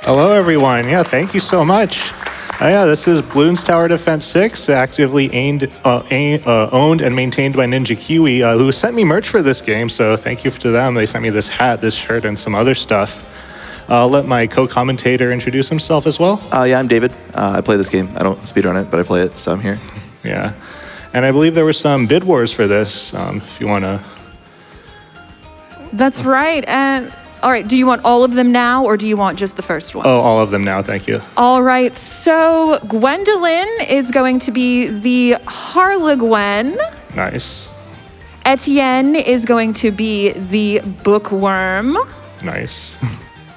Hello, everyone. Yeah, thank you so much. This is Bloons Tower Defense 6, actively owned and maintained by Ninja Kiwi, who sent me merch for this game, so thank you to them. They sent me this hat, this shirt, and some other stuff. I'll let my co-commentator introduce himself as well. I'm David. I play this game. I don't speedrun it, but I play it, so I'm here. Yeah, and I believe there were some bid wars for this, if you want to... That's right, and... All right, do you want all of them now, or do you want just the first one? Oh, all of them now, thank you. All right, so Gwendolyn is going to be the Harlequin. Nice. Etienne is going to be the Bookworm. Nice.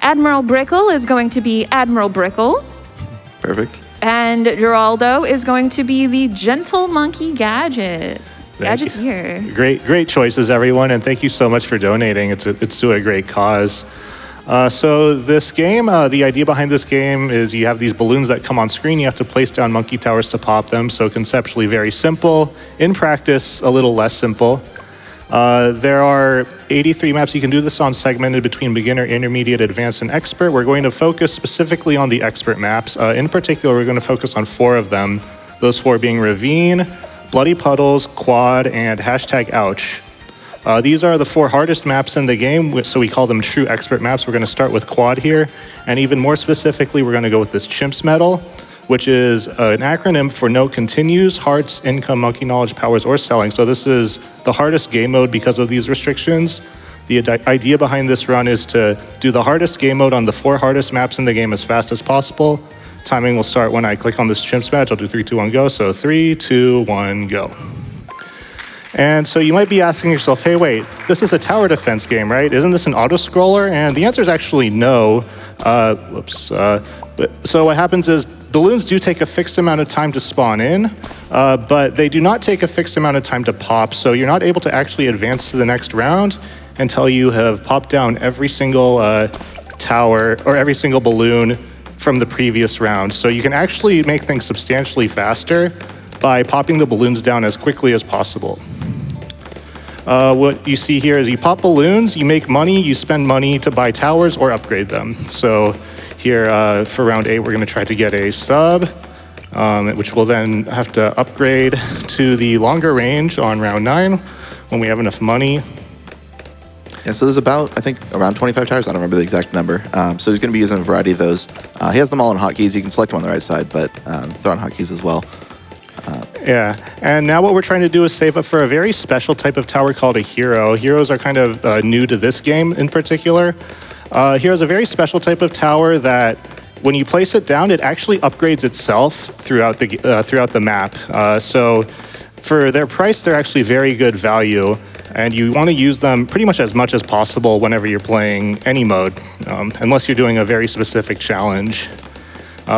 Admiral Brickle is going to be Admiral Brickle. Perfect. And Geraldo is going to be the Gentle Monkey Gadget. Gadgeteer. Great choices, everyone, and thank you so much for donating. It's to a great cause. So this game, the idea behind this game is you have these balloons that come on screen. You have to place down monkey towers to pop them. So conceptually very simple. In practice, a little less simple. There are 83 maps you can do this on, segmented between beginner, intermediate, advanced, and expert. We're going to focus specifically on the expert maps. In particular, we're going to focus on 4 of them. Those 4 being Ravine, Bloody Puddles, Quad, and #ouch. These are the 4 hardest maps in the game, so we call them true expert maps. We're going to start with Quad here, and even more specifically, we're going to go with this Chimps medal, which is an acronym for No Continues, Hearts, Income, Monkey Knowledge, Powers, or Selling. So this is the hardest game mode because of these restrictions. The idea behind this run is to do the hardest game mode on the 4 hardest maps in the game as fast as possible. Timing will start when I click on this Chimps badge. I'll do 3, 2, 1, go. So 3, 2, 1, go. And so you might be asking yourself, hey, wait, this is a tower defense game, right? Isn't this an auto-scroller? And the answer is actually no. So what happens is balloons do take a fixed amount of time to spawn in, but they do not take a fixed amount of time to pop. So you're not able to actually advance to the next round until you have popped down every single tower or every single balloon from the previous round. So you can actually make things substantially faster by popping the balloons down as quickly as possible. What you see here is you pop balloons, you make money, you spend money to buy towers or upgrade them. So here for round 8, we're going to try to get a sub, which we'll then have to upgrade to the longer range on round 9 when we have enough money. Yeah, so there's about, I think, around 25 towers. I don't remember the exact number. So he's going to be using a variety of those. He has them all on hotkeys. You can select them on the right side, but they're on hotkeys as well. Yeah, and now what we're trying to do is save up for a very special type of tower called a hero. Heroes are kind of new to this game in particular. Hero is a very special type of tower that when you place it down, it actually upgrades itself throughout the map. So for their price, they're actually very good value. And you want to use them pretty much as possible whenever you're playing any mode, unless you're doing a very specific challenge.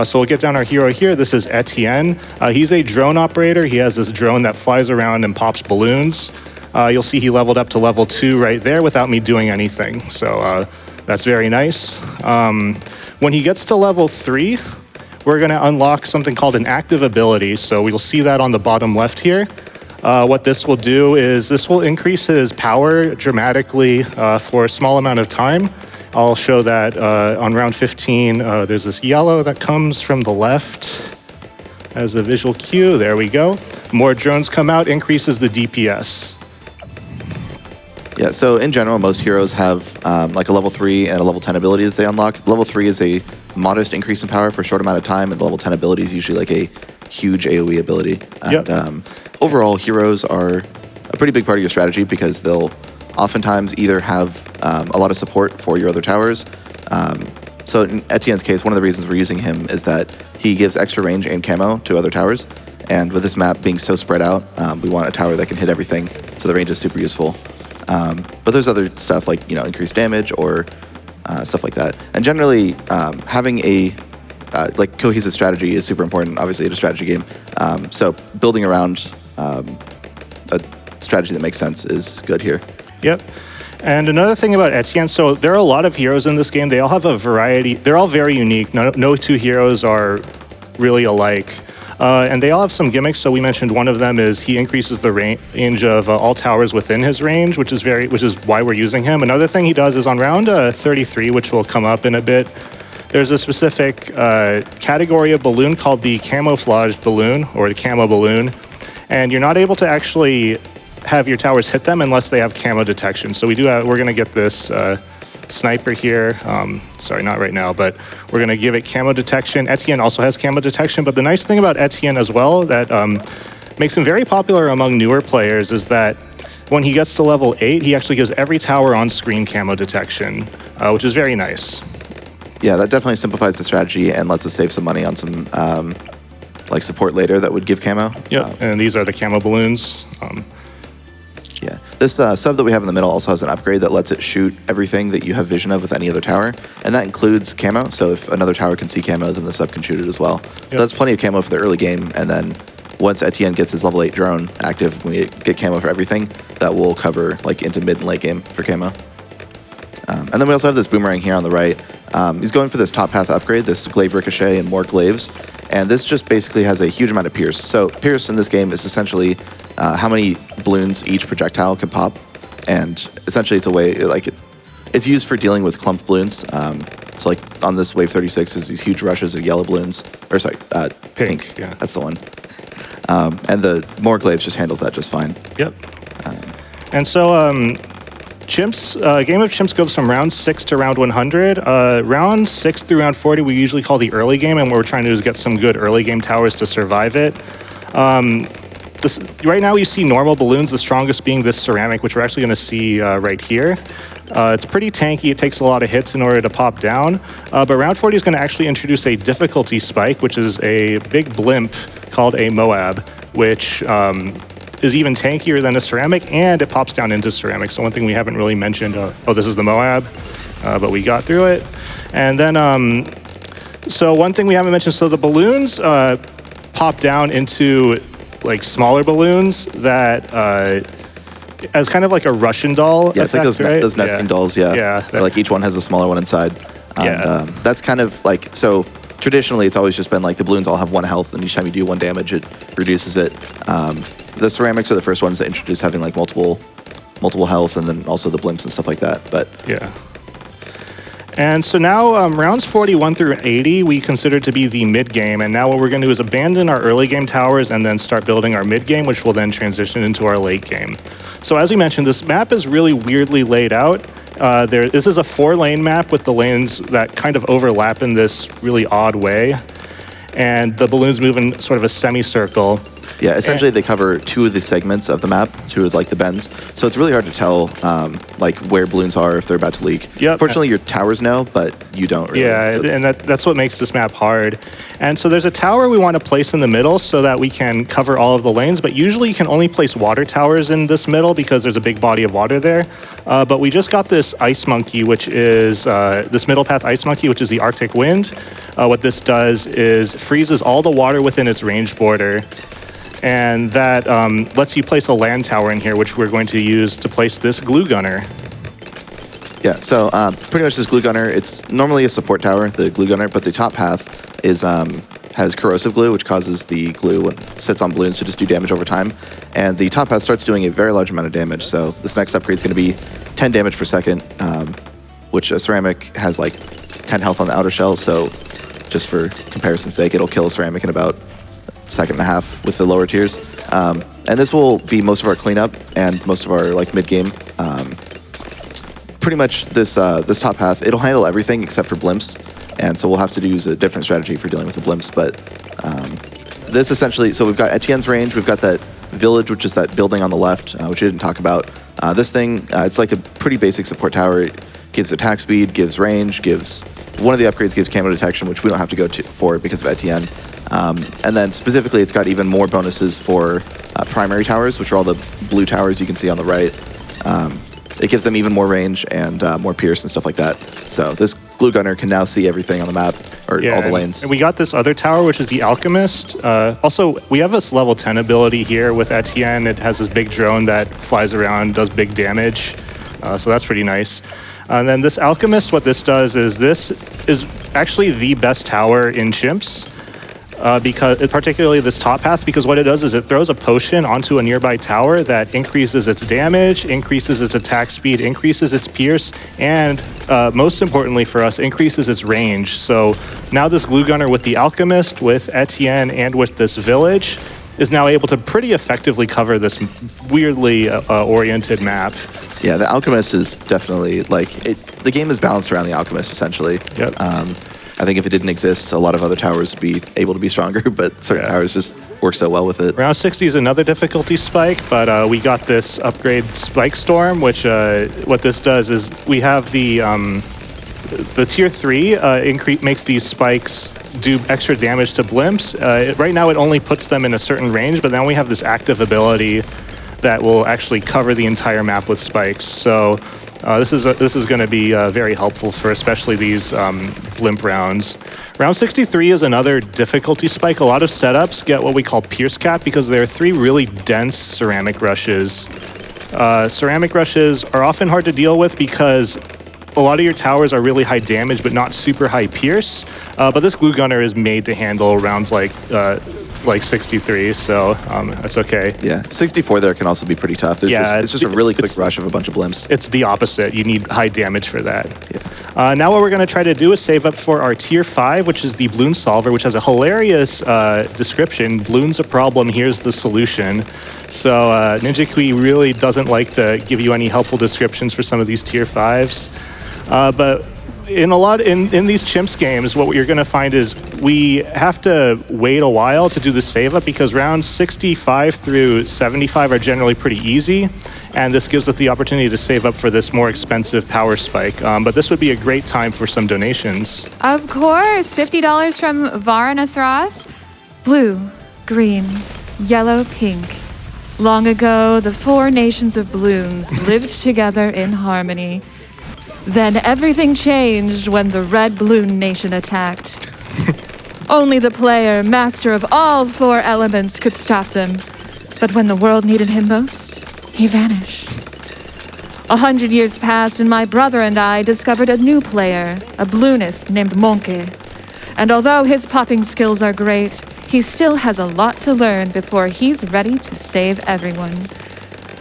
So we'll get down our hero here. This is Etienne. He's a drone operator. He has this drone that flies around and pops balloons. You'll see he leveled up to level 2 right there without me doing anything. So that's very nice. When he gets to level 3, we're going to unlock something called an active ability. So we'll see that on the bottom left here. What this will do is this will increase his power dramatically for a small amount of time. I'll show that on round 15. There's this yellow that comes from the left as a visual cue. There we go. More drones come out, increases the DPS. Yeah, so in general, most heroes have like a level 3 and a level 10 ability that they unlock. Level 3 is a modest increase in power for a short amount of time, and the level 10 ability is usually like a huge AoE ability. And, overall, heroes are a pretty big part of your strategy because they'll oftentimes either have a lot of support for your other towers. So in Etienne's case, one of the reasons we're using him is that he gives extra range and camo to other towers. And with this map being so spread out, we want a tower that can hit everything, so the range is super useful. But there's other stuff like, increased damage or stuff like that. And generally, having a like cohesive strategy is super important, obviously, in a strategy game. So building around a strategy that makes sense is good here. Yep. And another thing about Etienne, so there are a lot of heroes in this game. They all have a variety. They're all very unique. No 2 heroes are really alike. And they all have some gimmicks. So we mentioned one of them is he increases the range of all towers within his range, which is why we're using him. Another thing he does is on round 33, which will come up in a bit, there's a specific category of balloon called the camouflaged balloon, or the camo balloon, and you're not able to actually have your towers hit them unless they have camo detection. So we're going to get this sniper here. Sorry, not right now, but we're going to give it camo detection. Etienne also has camo detection, but the nice thing about Etienne as well that makes him very popular among newer players is that when he gets to level 8, he actually gives every tower on screen camo detection, which is very nice. Yeah, that definitely simplifies the strategy and lets us save some money on some like support later that would give camo. Yep, and these are the camo balloons. Yeah, this sub that we have in the middle also has an upgrade that lets it shoot everything that you have vision of with any other tower, and that includes camo. So if another tower can see camo, then the sub can shoot it as well. Yep. So that's plenty of camo for the early game, and then once Etienne gets his level 8 drone active, we get camo for everything. That will cover like into mid and late game for camo. And then we also have this boomerang here on the right. He's going for this top path upgrade, this glaive ricochet and more glaives. And this just basically has a huge amount of pierce. So pierce in this game is essentially how many balloons each projectile can pop. And essentially it's a way, like it's used for dealing with clumped balloons. So like on this wave 36 is these huge rushes of yellow balloons, or sorry, pink. Yeah. That's the one. And the more glaives just handles that just fine. Yep. And so Chimps, game of Chimps goes from round 6 to round 100. Round 6 through round 40 we usually call the early game, and what we're trying to do is get some good early game towers to survive it. Right now you see normal balloons, the strongest being this ceramic, which we're actually going to see right here. It's pretty tanky, it takes a lot of hits in order to pop down, but round 40 is going to actually introduce a difficulty spike, which is a big blimp called a Moab, which is even tankier than a ceramic, and it pops down into ceramic. So one thing we haven't really mentioned, this is the Moab, but we got through it. And then, so one thing we haven't mentioned, so the balloons pop down into like smaller balloons that, as kind of like a Russian doll Yeah, effect, it's like those nesting dolls, yeah. Yeah. Like each one has a smaller one inside. Yeah. That's kind of like, so traditionally it's always just been like the balloons all have 1 health, and each time you do 1 damage, it reduces it. The ceramics are the first ones that introduce having like multiple health, and then also the blimps and stuff like that. But yeah. And so now rounds 41 through 80 we consider to be the mid game, and now what we're going to do is abandon our early game towers and then start building our mid game, which will then transition into our late game. So as we mentioned, this map is really weirdly laid out. This is a 4-lane map with the lanes that kind of overlap in this really odd way, and the balloons move in sort of a semicircle. yeah, essentially they cover 2 of the segments of the map, 2 of like the bends. So it's really hard to tell like where balloons are if they're about to leak. Yep. Fortunately, your towers know, but you don't really. Yeah, So and that's what makes this map hard. And so there's a tower we want to place in the middle so that we can cover all of the lanes, but usually you can only place water towers in this middle because there's a big body of water there. But we just got this ice monkey, which is this middle path ice monkey, which is the Arctic wind. What this does is freezes all the water within its range border, and that lets you place a land tower in here, which we're going to use to place this glue gunner. Yeah, so pretty much this glue gunner, it's normally a support tower, the glue gunner, but the top path is has corrosive glue, which causes the glue when it sits on balloons to just do damage over time. And the top path starts doing a very large amount of damage. So this next upgrade is going to be 10 damage per second, which a ceramic has like 10 health on the outer shell. So just for comparison's sake, it'll kill a ceramic in about a second and a half with the lower tiers. And this will be most of our cleanup and most of our like mid game. Pretty much this this top path, it'll handle everything except for blimps, and so we'll have to use a different strategy for dealing with the blimps. But this essentially, so we've got Etienne's range, we've got that village, which is that building on the left, which we didn't talk about. This thing, it's like a pretty basic support tower. It gives attack speed, gives range, gives one of the upgrades gives camo detection, which we don't have to go for because of Etienne. And then specifically, it's got even more bonuses for primary towers, which are all the blue towers you can see on the right. It gives them even more range and more pierce and stuff like that. So this glue gunner can now see everything on the map, or all the lanes. And we got this other tower, which is the Alchemist. Also, we have this level 10 ability here with Etienne. It has this big drone that flies around, does big damage. So that's pretty nice. And then this Alchemist, what this does is this is actually the best tower in Chimps. because particularly this top path, because what it does is it throws a potion onto a nearby tower that increases its damage, increases its attack speed, increases its pierce, and most importantly for us, increases its range. So now this glue gunner with the alchemist, with Etienne, and with this village is now able to pretty effectively cover this weirdly oriented map. Yeah, the alchemist is definitely like the game is balanced around the alchemist essentially. Yep. I think if it didn't exist, a lot of other towers would be able to be stronger, but certain towers just work so well with it. Round 60 is another difficulty spike, but we got this upgrade Spike Storm, which what this does is we have the tier 3 makes these spikes do extra damage to blimps. Right now it only puts them in a certain range, but then we have this active ability that will actually cover the entire map with spikes. So this is going to be very helpful for especially these blimp rounds. Round 63 is another difficulty spike. A lot of setups get what we call Pierce Cap because there are 3 really dense ceramic rushes. Ceramic rushes are often hard to deal with because a lot of your towers are really high damage but not super high pierce. But this glue gunner is made to handle rounds like 63, so that's okay. Yeah, 64 there can also be pretty tough. It's just a really quick rush of a bunch of blimps. It's the opposite. You need high damage for that. Yeah. Now what we're going to try to do is save up for our tier 5, which is the Bloons solver, which has a hilarious description. Bloons a problem, here's the solution. So Ninja Kui really doesn't like to give you any helpful descriptions for some of these tier 5s. But in these chimps games, what you're going to find is we have to wait a while to do the save up because rounds 65 through 75 are generally pretty easy, and this gives us the opportunity to save up for this more expensive power spike. But this would be a great time for some donations. Of course, $50 from Varanathras. Blue, green, yellow, pink. Long ago, the 4 nations of Bloons lived together in harmony. Then everything changed when the Red Bloon Nation attacked. Only the player, master of all 4 elements, could stop them. But when the world needed him most, he vanished. 100 years passed, and my brother and I discovered a new player, a Bloonist named Monke. And although his popping skills are great, he still has a lot to learn before he's ready to save everyone.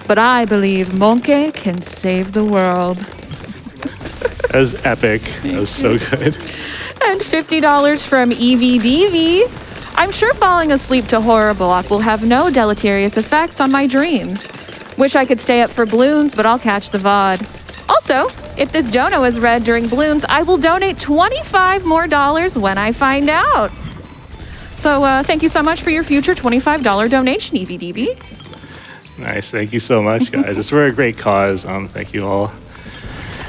But I believe Monke can save the world. That was epic. That was so good. And $50 from EVDV. I'm sure falling asleep to Horror Block will have no deleterious effects on my dreams. Wish I could stay up for Bloons, but I'll catch the VOD. Also, if this dono is read during Bloons, I will donate $25 more when I find out. So thank you so much for your future $25 donation, EVDB. Nice. Thank you so much, guys. It's for a great cause. Thank you all.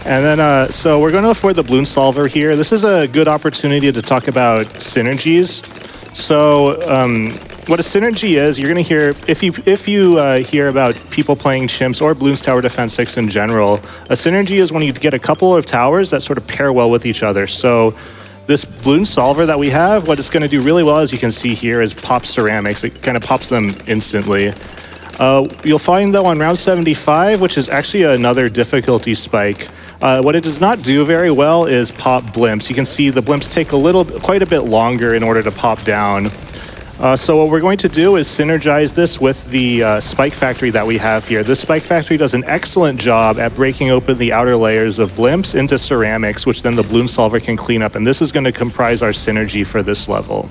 And then, so we're going to afford the Bloons solver here. This is a good opportunity to talk about synergies. So what a synergy is, you're going to hear, if you hear about people playing chimps or Bloons Tower Defense 6 in general, a synergy is when you get a couple of towers that sort of pair well with each other. So this Bloons solver that we have, what it's going to do really well, as you can see here, is pop ceramics. It kind of pops them instantly. You'll find, though, on round 75, which is actually another difficulty spike, what it does not do very well is pop blimps. You can see the blimps take quite a bit longer in order to pop down. So what we're going to do is synergize this with the spike factory that we have here. This spike factory does an excellent job at breaking open the outer layers of blimps into ceramics, which then the Bloons solver can clean up. And this is going to comprise our synergy for this level.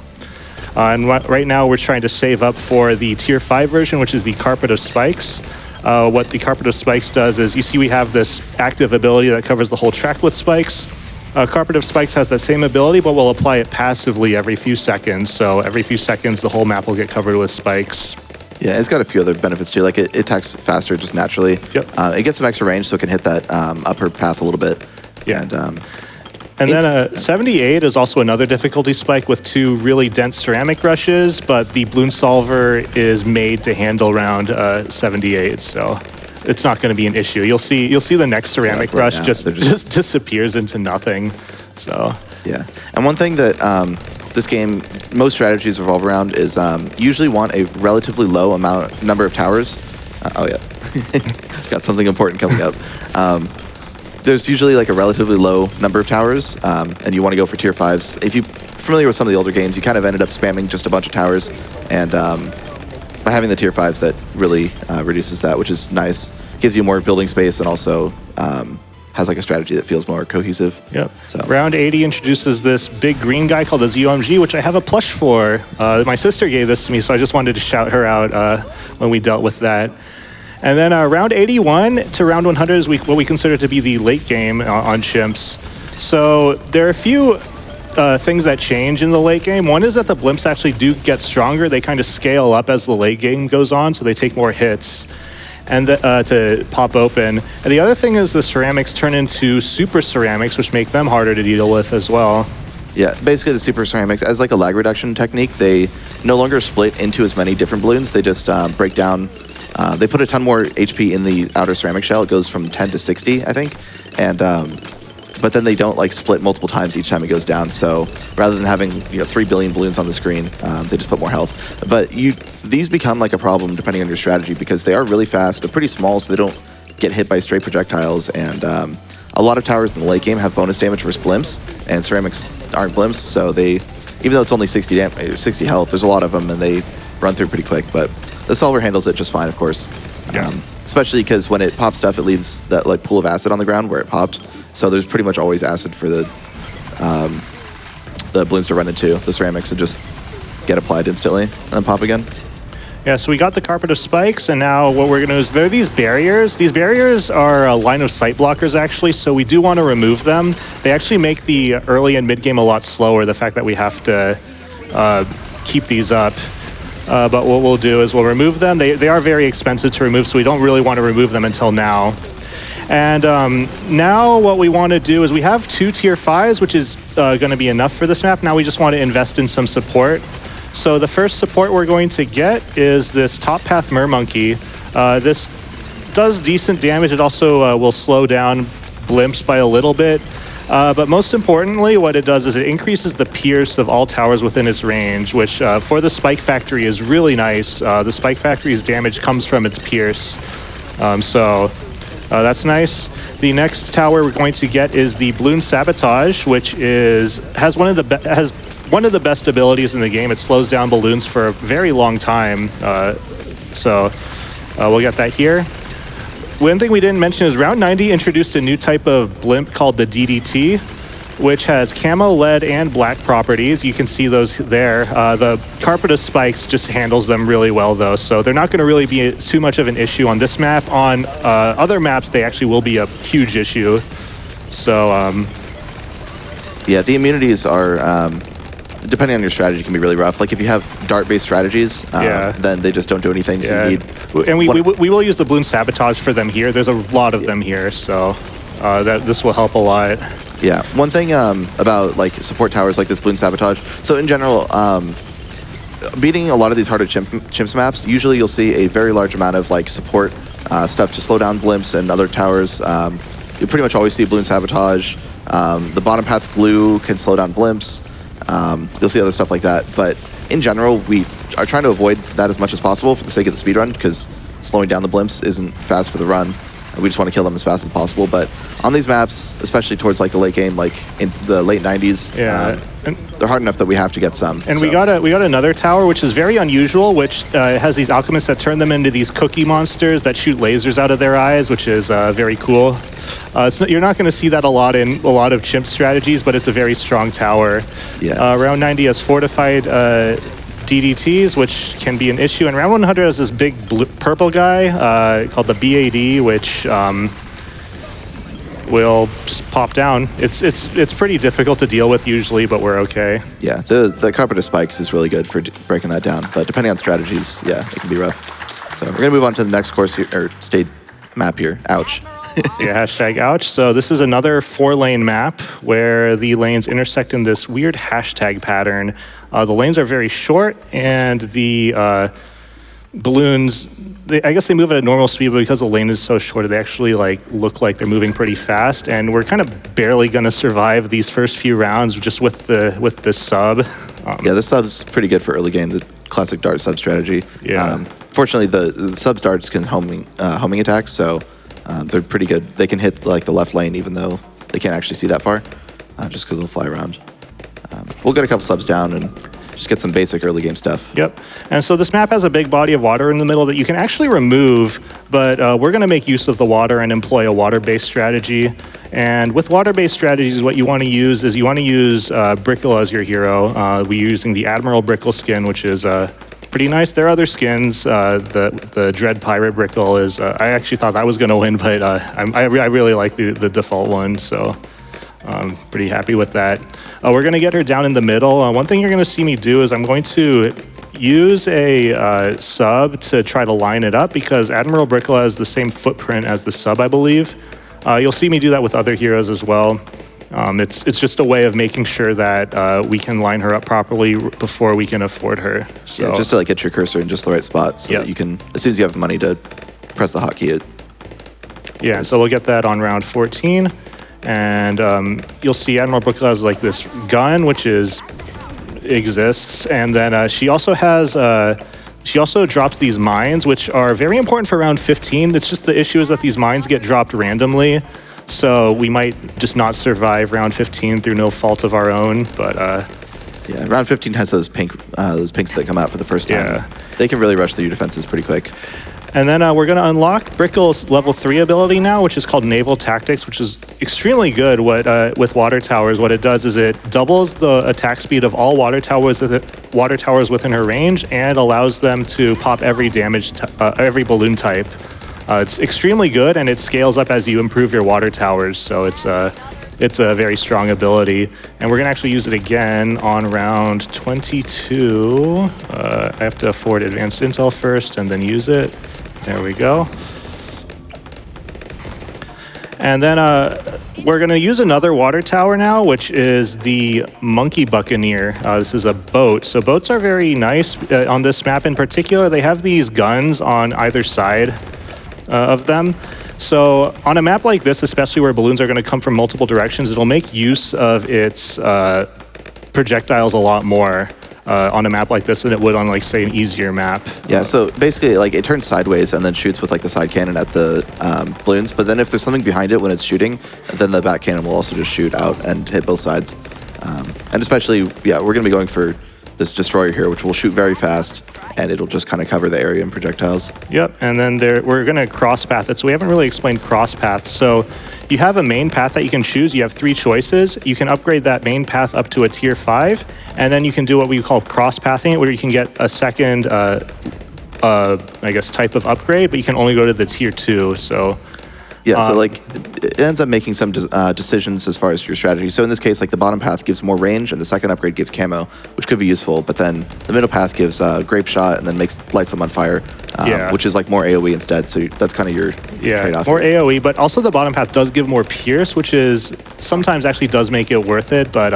And right now we're trying to save up for the tier 5 version, which is the Carpet of Spikes. What the Carpet of Spikes does is, you see we have this active ability that covers the whole track with spikes. Carpet of Spikes has that same ability, but we'll apply it passively every few seconds. So every few seconds, the whole map will get covered with spikes. Yeah, it's got a few other benefits too. Like it attacks faster just naturally. Yep. It gets some extra range, so it can hit that upper path a little bit. Yeah. And then 78 is also another difficulty spike with 2 really dense ceramic rushes, but the Bloons solver is made to handle round 78, so it's not going to be an issue. You'll see the next ceramic rush just disappears into nothing. So yeah, and one thing that this game, most strategies revolve around is usually want a relatively low number of towers. Oh yeah, got something important coming up. There's usually like a relatively low number of towers, and you want to go for tier 5s. If you familiar with some of the older games, you kind of ended up spamming just a bunch of towers, and by having the tier 5s, that really reduces that, which is nice. Gives you more building space, and also has like a strategy that feels more cohesive. Yep. So. Round 80 introduces this big green guy called the ZOMG, which I have a plush for. My sister gave this to me, so I just wanted to shout her out when we dealt with that. And then round 81 to round 100 is what we consider to be the late game on chimps. So there are a few things that change in the late game. One is that the blimps actually do get stronger. They kind of scale up as the late game goes on, so they take more hits and to pop open. And the other thing is the ceramics turn into super ceramics, which make them harder to deal with as well. Yeah, basically the super ceramics, as like a lag reduction technique, they no longer split into as many different balloons. They just break down. They put a ton more HP in the outer ceramic shell. It goes from 10 to 60, I think. And but then they don't like split multiple times each time it goes down. So rather than having 3 billion balloons on the screen, they just put more health. But these become like a problem depending on your strategy, because they are really fast. They're pretty small, so they don't get hit by straight projectiles. And a lot of towers in the late game have bonus damage versus blimps, and ceramics aren't blimps. So they, even though it's only 60 health, there's a lot of them, and they run through pretty quick. But the solver handles it just fine, of course. Yeah. Especially because when it pops stuff, it leaves that like pool of acid on the ground where it popped. So there's pretty much always acid for the balloons to run into the ceramics and just get applied instantly and then pop again. Yeah, so we got the carpet of spikes, and now what we're going to do is there are these barriers. These barriers are line of sight blockers, actually, so we do want to remove them. They actually make the early and mid game a lot slower, the fact that we have to keep these up. But what we'll do is we'll remove them. They are very expensive to remove, so we don't really want to remove them until now. And now what we want to do is we have 2 tier 5s, which is going to be enough for this map. Now we just want to invest in some support. So the first support we're going to get is this Top Path Mermonkey. This does decent damage. It also will slow down blimps by a little bit. But most importantly, what it does is it increases the pierce of all towers within its range, which for the Spike Factory is really nice. The Spike Factory's damage comes from its pierce. So that's nice. The next tower we're going to get is the Bloons Sabotage, which has one of the best abilities in the game. It slows down balloons for a very long time. So we'll get that here. One thing we didn't mention is round 90 introduced a new type of blimp called the DDT, which has camo, lead, and black properties. You can see those there. The Carpet of Spikes just handles them really well, though, so they're not going to really be too much of an issue on this map. On other maps, they actually will be a huge issue. So, yeah, the immunities are, depending on your strategy, can be really rough. Like if you have dart-based strategies, then they just don't do anything. So you need. And we will use the Bloons Sabotage for them here. There's a lot of them here, so this will help a lot. Yeah, one thing about like support towers like this Bloons Sabotage. So in general, beating a lot of these harder chimps maps, usually you'll see a very large amount of like support stuff to slow down blimps and other towers. You pretty much always see Bloons Sabotage. The bottom path glue can slow down blimps. You'll see other stuff like that, but in general, we are trying to avoid that as much as possible for the sake of the speed run, because slowing down the blimps isn't fast for the run. We just want to kill them as fast as possible. But on these maps, especially towards like the late game, like in the late 90s, they're hard enough that we have to get some. And so. we got another tower, which is very unusual, which has these alchemists that turn them into these cookie monsters that shoot lasers out of their eyes, which is very cool. You're not going to see that a lot in a lot of chimp strategies, but it's a very strong tower. Yeah. Round 90 has fortified DDTs, which can be an issue. And round 100 has this big purple guy called the BAD, which will just pop down. It's pretty difficult to deal with usually, but we're okay. Yeah, the Carpet of Spikes is really good for breaking that down. But depending on strategies, yeah, it can be rough. So we're gonna move on to the next course here, or state map here. Ouch. Yeah, hashtag ouch. So this is another 4-lane map where the lanes intersect in this weird hashtag pattern. The lanes are very short, and the balloons, I guess they move at a normal speed, but because the lane is so short, they actually look like they're moving pretty fast. And we're kind of barely going to survive these first few rounds just with this sub. Yeah, the sub's pretty good for early game. The classic dart sub strategy. Yeah. Fortunately, the sub darts can homing attacks, so they're pretty good. They can hit like the left lane, even though they can't actually see that far, just because they'll fly around. we'll get a couple subs down and just get some basic early game stuff. Yep. And so this map has a big body of water in the middle that you can actually remove, but we're going to make use of the water and employ a water-based strategy. And with water-based strategies, what you want to use is Brickle as your hero. We're using the Admiral Brickle skin, which is pretty nice. There are other skins. The Dread Pirate Brickle is, I actually thought that was going to win, but I really like the default one, so I'm pretty happy with that. We're going to get her down in the middle. One thing you're going to see me do is I'm going to use a sub to try to line it up because Admiral Brickle has the same footprint as the sub, I believe. You'll see me do that with other heroes as well. It's just a way of making sure that we can line her up properly before we can afford her. So, yeah, just to like get your cursor in just the right spot so that you can, as soon as you have money to press the hotkey, yeah, so we'll get that on round 14. And you'll see Admiral Brickle has like this gun, which exists. And then she also drops these mines, which are very important for round 15. It's just the issue is that these mines get dropped randomly. So we might just not survive round 15 through no fault of our own, but yeah, round 15 has those pinks that come out for the first time. Yeah. They can really rush through your defenses pretty quick. And then we're going to unlock Brickle's level 3 ability now, which is called Naval Tactics, which is extremely good with water towers. What it does is it doubles the attack speed of all water towers within her range and allows them to pop every every balloon type. It's extremely good, and it scales up as you improve your water towers, so it's a very strong ability. And we're going to actually use it again on round 22. I have to afford advanced intel first and then use it. There we go. And then we're going to use another water tower now, which is the Monkey Buccaneer. This is a boat. So boats are very nice on this map in particular. They have these guns on either side of them. So on a map like this, especially where balloons are going to come from multiple directions, it'll make use of its projectiles a lot more on a map like this than it would on, like, say, an easier map. Yeah, so basically, like, it turns sideways and then shoots with, like, the side cannon at the balloons. But then if there's something behind it when it's shooting, then the back cannon will also just shoot out and hit both sides. And especially, yeah, we're going to be going for this destroyer here, which will shoot very fast, and it'll just kind of cover the area in projectiles. Yep, and then we're going to cross path it. So we haven't really explained cross path. So you have a main path that you can choose. You have 3 choices. You can upgrade that main path up to a tier 5, and then you can do what we call cross pathing it, where you can get a second, I guess, type of upgrade, but you can only go to the tier 2. So yeah, so like it ends up making some decisions as far as your strategy. So in this case, like the bottom path gives more range, and the second upgrade gives camo, which could be useful. But then the middle path gives grape shot, and then lights them on fire, which is like more AOE instead. So that's kind of your trade-off. More AOE, but also the bottom path does give more pierce, which is sometimes actually does make it worth it. But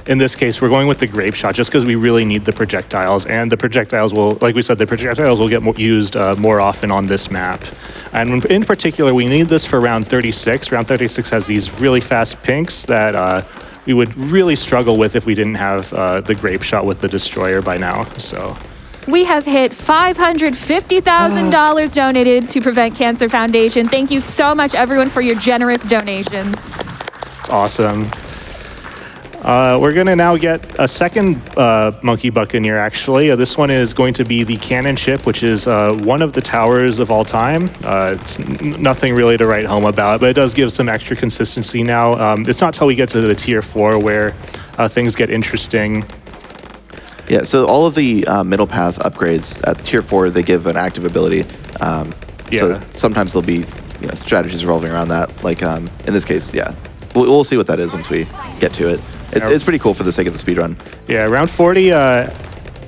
in this case, we're going with the grape shot just because we really need the projectiles, and the projectiles will, like we said, the projectiles will get used more often on this map. And in particular, we need this for round 36. Round 36 has these really fast pinks that we would really struggle with if we didn't have the grape shot with the destroyer by now. So We have hit $550,000 donated to Prevent Cancer Foundation. Thank you so much, everyone, for your generous donations. It's awesome. We're going to now get a second Monkey Buccaneer, actually. This one is going to be the cannon ship, which is one of the towers of all time. It's nothing really to write home about, but it does give some extra consistency now. It's not till we get to the tier 4 where things get interesting. Yeah, so all of the middle path upgrades at tier 4, they give an active ability. So sometimes there'll be strategies revolving around that. Like in this case, yeah. We'll see what that is once we get to it. It's pretty cool for the sake of the speedrun. Yeah, round 40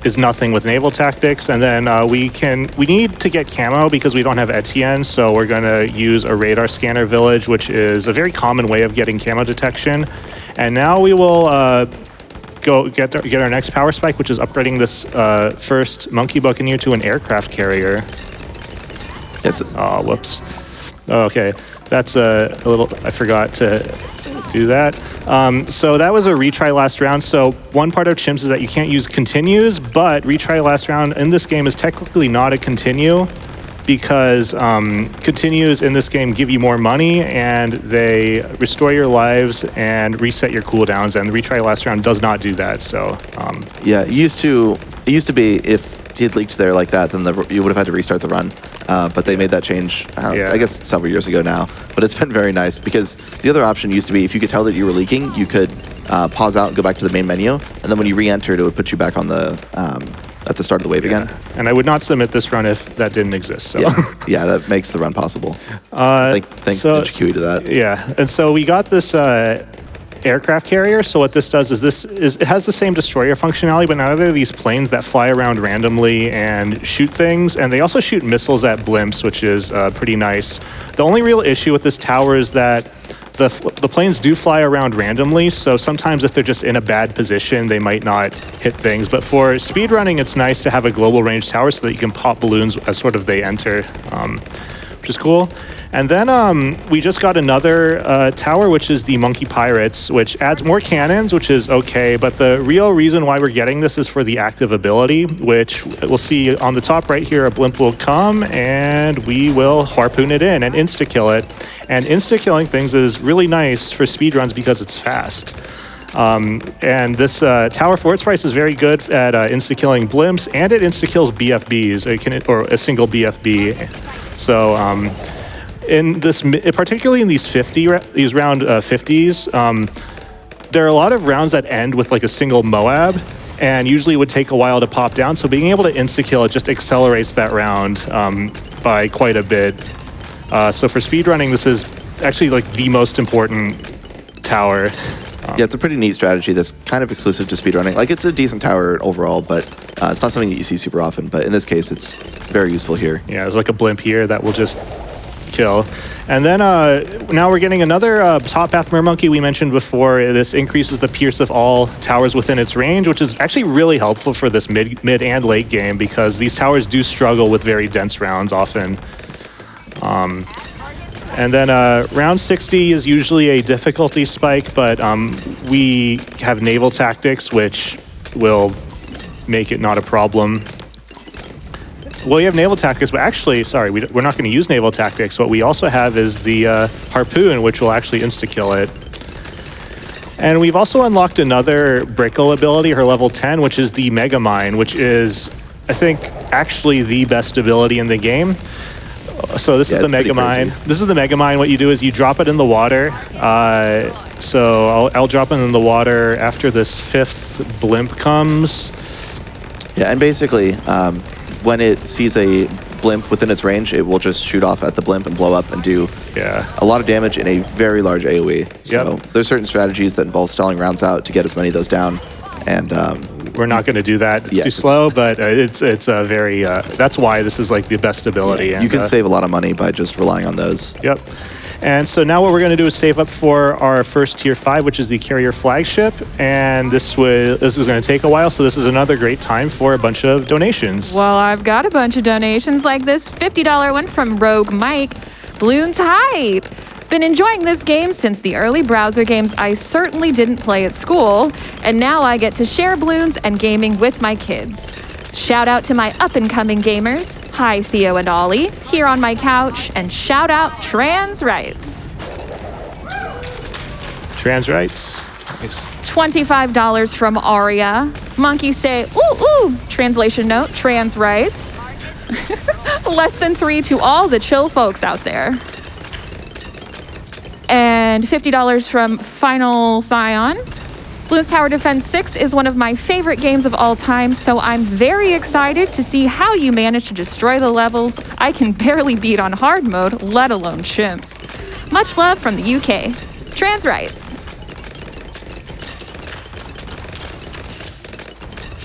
is nothing with naval tactics, and then we need to get camo because we don't have Etienne, so we're going to use a radar scanner village, which is a very common way of getting camo detection. And now we will go get our next power spike, which is upgrading this first Monkey Buccaneer to an aircraft carrier. Yes. Oh, whoops. Okay, that's a little. I forgot to do that. So that was a retry last round. So one part of chimps is that you can't use continues, but retry last round in this game is technically not a continue. because continues in this game give you more money, and they restore your lives and reset your cooldowns, and the retry last round does not do that. So yeah, it used to be if he had leaked there like that, then you would have had to restart the run. But they made that change, I guess, several years ago now. But it's been very nice, because the other option used to be if you could tell that you were leaking, you could pause out and go back to the main menu, and then when you re-entered, it would put you back on the at the start of the wave again. And I would not submit this run if that didn't exist. So. Yeah, that makes the run possible. Thanks to Ninja Kiwi to that. Yeah, and so we got this aircraft carrier. So what this does is it has the same destroyer functionality, but now there are these planes that fly around randomly and shoot things, and they also shoot missiles at blimps, which is pretty nice. The only real issue with this tower is that the planes do fly around randomly, so sometimes if they're just in a bad position, they might not hit things. But for speedrunning, it's nice to have a global range tower so that you can pop balloons as sort of they enter, which is cool. And then we just got another tower, which is the Monkey Pirates, which adds more cannons, which is okay. But the real reason why we're getting this is for the active ability, which we'll see on the top right here. A blimp will come, and we will harpoon it in and insta-kill it. And insta-killing things is really nice for speedruns because it's fast. And this tower for its price is very good at insta-killing blimps, and it insta-kills BFBs, or a single BFB. So in this, particularly in these round 50s, there are a lot of rounds that end with like a single Moab, and usually it would take a while to pop down. So being able to insta-kill it just accelerates that round by quite a bit. So for speedrunning, this is actually like the most important tower. Yeah, it's a pretty neat strategy that's kind of exclusive to speedrunning. Like, it's a decent tower overall, but it's not something that you see super often. But in this case, it's very useful here. Yeah, there's like a blimp here that will just kill. And then now we're getting another top path mermonkey we mentioned before. This increases the pierce of all towers within its range, which is actually really helpful for this mid and late game, because these towers do struggle with very dense rounds often. And then round 60 is usually a difficulty spike, but we have naval tactics, which will make it not a problem. Well, we have naval tactics, but actually, sorry, we're not going to use naval tactics. What we also have is the harpoon, which will actually insta-kill it. And we've also unlocked another Brickle ability, her level 10, which is the Mega Mine, which is, I think, actually the best ability in the game. So this is the Mega Mine. This is the Mega Mine. What you do is you drop it in the water. So I'll drop it in the water after this 5th blimp comes. Yeah, and basically, when it sees a blimp within its range, it will just shoot off at the blimp and blow up and do a lot of damage in a very large AoE. So there's certain strategies that involve stalling rounds out to get as many of those down. And we're not going to do that. It's too slow, but it's a very that's why this is like the best ability. Yeah, and, you can save a lot of money by just relying on those. Yep. And so now what we're going to do is save up for our first tier 5, which is the carrier flagship. And this is going to take a while, so this is another great time for a bunch of donations. Well, I've got a bunch of donations like this $50 one from Rogue Mike. Bloons hype. Been enjoying this game since the early browser games I certainly didn't play at school, and now I get to share Bloons and gaming with my kids. Shout out to my up-and-coming gamers. Hi, Theo and Ollie, here on my couch, and shout out trans rights. Trans rights. Nice. $25 from Aria. Monkeys say, ooh, ooh. Translation note, trans rights. Less than 3 to all the chill folks out there. And $50 from Final Scion. Bloons Tower Defense 6 is one of my favorite games of all time, so I'm very excited to see how you manage to destroy the levels I can barely beat on hard mode, let alone chimps. Much love from the UK. Trans rights.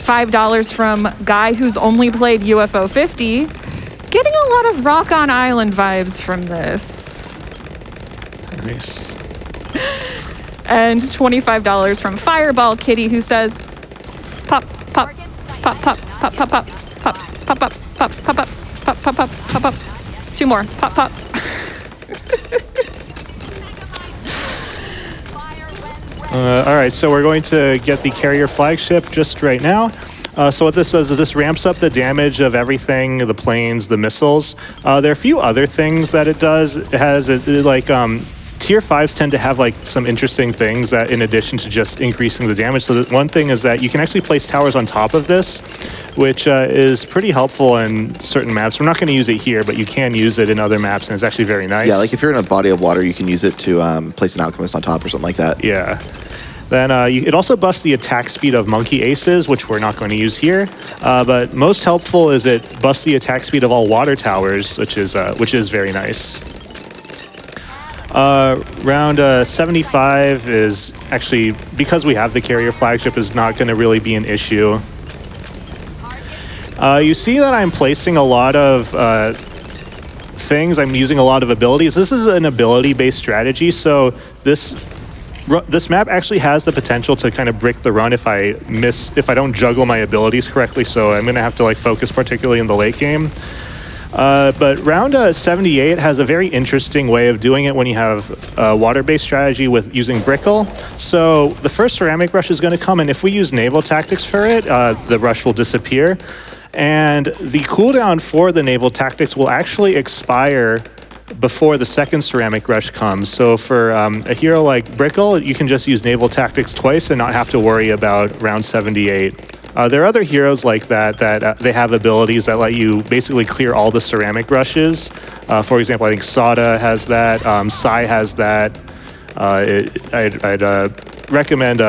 $5 from Guy who's only played UFO 50. Getting a lot of Rock on Island vibes from this. Nice. And $25 from Fireball Kitty, who says, pop, pop, pop, pop, pop, pop, pop, pop, pop, pop, pop, pop, pop, pop, pop, pop, pop, pop. 2 more, pop, pop. All right, so we're going to get the carrier flagship just right now. So what this does is this ramps up the damage of everything, the planes, the missiles. There are a few other things that it does. It has tier 5s tend to have like some interesting things that in addition to just increasing the damage. So one thing is that you can actually place towers on top of this, which is pretty helpful in certain maps. We're not going to use it here, but you can use it in other maps, and it's actually very nice. Yeah, like if you're in a body of water, you can use it to place an alchemist on top or something like that. Yeah. Then it also buffs the attack speed of monkey aces, which we're not going to use here. But most helpful is it buffs the attack speed of all water towers, which is very nice. Round 75 is actually, because we have the carrier flagship, is not going to really be an issue. You see that I'm placing a lot of things. I'm using a lot of abilities. This is an ability-based strategy, so this map actually has the potential to kind of brick the run if I don't juggle my abilities correctly, so I'm going to have to like focus particularly in the late game. But round 78 has a very interesting way of doing it when you have a water-based strategy with using Brickle. So the first ceramic rush is going to come, and if we use naval tactics for it, the rush will disappear. And the cooldown for the naval tactics will actually expire before the second ceramic rush comes. So for a hero like Brickle, you can just use naval tactics twice and not have to worry about round 78. There are other heroes like that they have abilities that let you basically clear all the ceramic rushes. For example, I think Sada has that, Sai has that. I'd recommend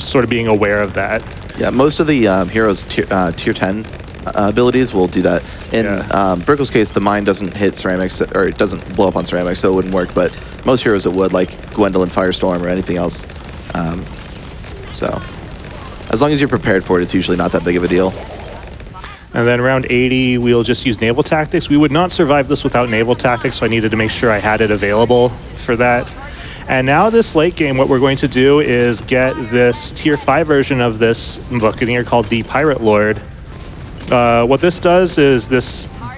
sort of being aware of that. Yeah, most of the heroes tier 10 abilities will do that. In Brickle's case, the mine doesn't hit ceramics, or it doesn't blow up on ceramics, so it wouldn't work, but most heroes it would, like Gwendolyn Firestorm or anything else. So as long as you're prepared for it, it's usually not that big of a deal. And then round 80, we'll just use naval tactics. We would not survive this without naval tactics, so I needed to make sure I had it available for that. And now this late game, what we're going to do is get this tier 5 version of this Buccaneer called the Pirate Lord. What this does is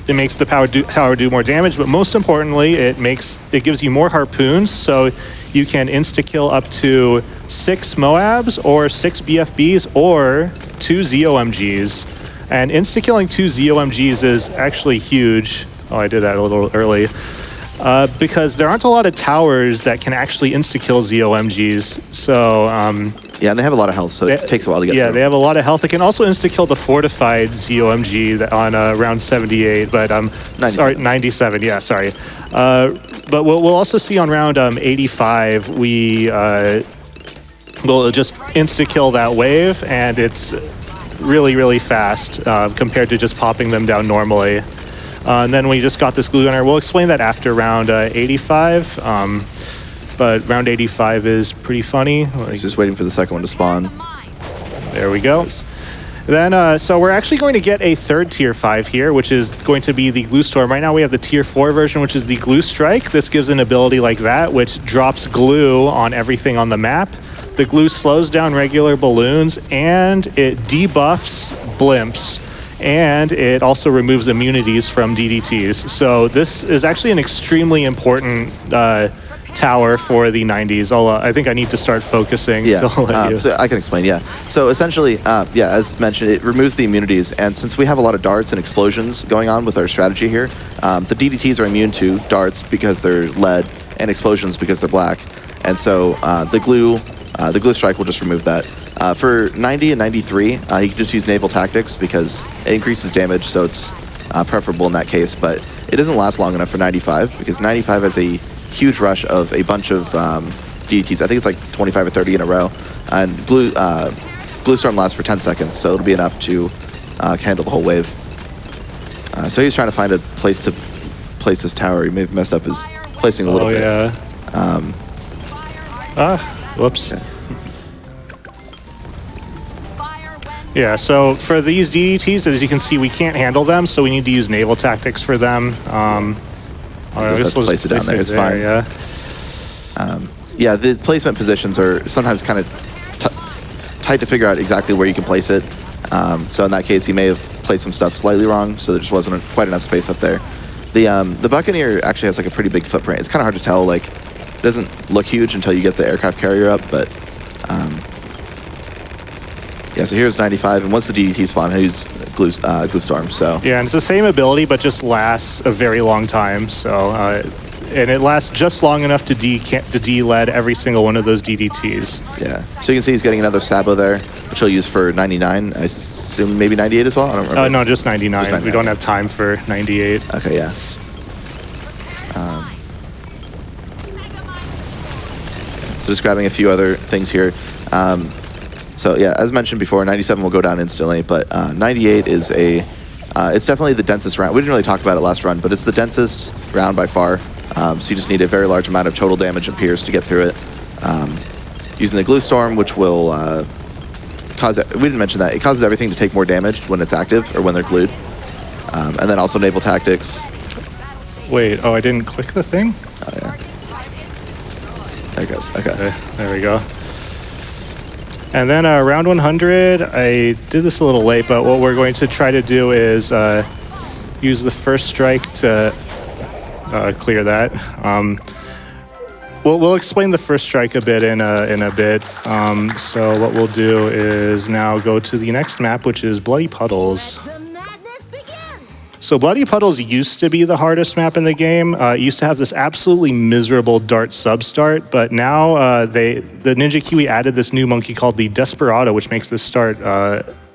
it makes the tower do more damage, but most importantly, it gives you more harpoons, so you can insta-kill up to 6 Moabs or 6 BFBs or 2 ZOMGs. And insta-killing 2 ZOMGs is actually huge. Oh, I did that a little early. Because there aren't a lot of towers that can actually insta-kill ZOMGs, so yeah, and they have a lot of health, so it takes a while to get through. Yeah, they have a lot of health. It can also insta-kill the fortified ZOMG on round 78, but 97. Sorry, 97. Yeah, sorry. But we'll also see on round 85, we'll just insta-kill that wave, and it's really, really fast compared to just popping them down normally. And then we just got this glue gunner. We'll explain that after round 85. But round 85 is pretty funny. It's just waiting for the second one to spawn. There we go. Then, so we're actually going to get a third tier 5 here, which is going to be the Glue Storm. Right now we have the tier 4 version, which is the Glue Strike. This gives an ability like that, which drops glue on everything on the map. The glue slows down regular balloons, and it debuffs blimps. And it also removes immunities from DDTs. So this is actually an extremely important tower for the 90s. I think I need to start focusing. Yeah, So so I can explain, yeah. So essentially, yeah, as mentioned, it removes the immunities, and since we have a lot of darts and explosions going on with our strategy here, the DDTs are immune to darts because they're lead, and explosions because they're black. And so the glue strike will just remove that. For 90 and 93, you can just use naval tactics because it increases damage, so it's preferable in that case, but it doesn't last long enough for 95 because 95 has a huge rush of a bunch of DDTs. I think it's like 25 or 30 in a row, and Glue Storm lasts for 10 seconds, so it'll be enough to handle the whole wave. So he's trying to find a place to place this tower. He may have messed up his placing a little bit. Whoops. Yeah, so for these DDTs, as you can see, we can't handle them, so we need to use naval tactics for them. I guess we'll place it down there, it's fine. Yeah. Yeah, the placement positions are sometimes kind of tight to figure out exactly where you can place it. So in that case, he may have placed some stuff slightly wrong, so there just wasn't quite enough space up there. The Buccaneer actually has like a pretty big footprint. It's kind of hard to tell, like, it doesn't look huge until you get the aircraft carrier up, but Yeah, so here's 95, and once the DDT spawn, he's Glue Storm, so... Yeah, and it's the same ability, but just lasts a very long time, so... and it lasts just long enough to de-lead every single one of those DDTs. Yeah, so you can see he's getting another Sabo there, which he'll use for 99. I assume maybe 98 as well? I don't remember. No, just 99. Just 99. We don't have time for 98. Okay, yeah. So just grabbing a few other things here. So yeah, as mentioned before, 97 will go down instantly, but 98 is it's definitely the densest round. We didn't really talk about it last run, but it's the densest round by far. So you just need a very large amount of total damage and pierce to get through it. Using the Glue Storm, which will cause it, we didn't mention that, it causes everything to take more damage when it's active or when they're glued. And then also Naval Tactics. Wait, oh, I didn't click the thing? Oh yeah. There it goes, okay. There we go. And then round 100, I did this a little late, but what we're going to try to do is use the first strike to clear that. We'll explain the first strike a bit in a bit. So what we'll do is now go to the next map, which is Bloody Puddles. So Bloody Puddles used to be the hardest map in the game. It used to have this absolutely miserable dart substart, but now the Ninja Kiwi added this new monkey called the Desperado, which makes this start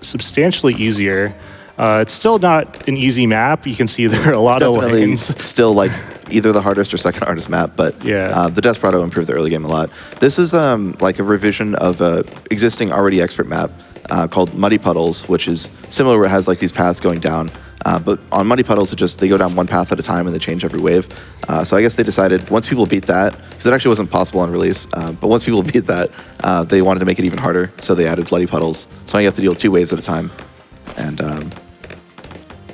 substantially easier. It's still not an easy map. You can see there are a lot of lanes. Still like either the hardest or second hardest map, but yeah. The Desperado improved the early game a lot. This is like a revision of a existing already expert map called Muddy Puddles, which is similar where it has like these paths going down. But on Muddy Puddles, they go down one path at a time and they change every wave. So I guess they decided once people beat that, because it actually wasn't possible on release, but once people beat that, they wanted to make it even harder. So they added Bloody Puddles. So now you have to deal with 2 waves at a time. And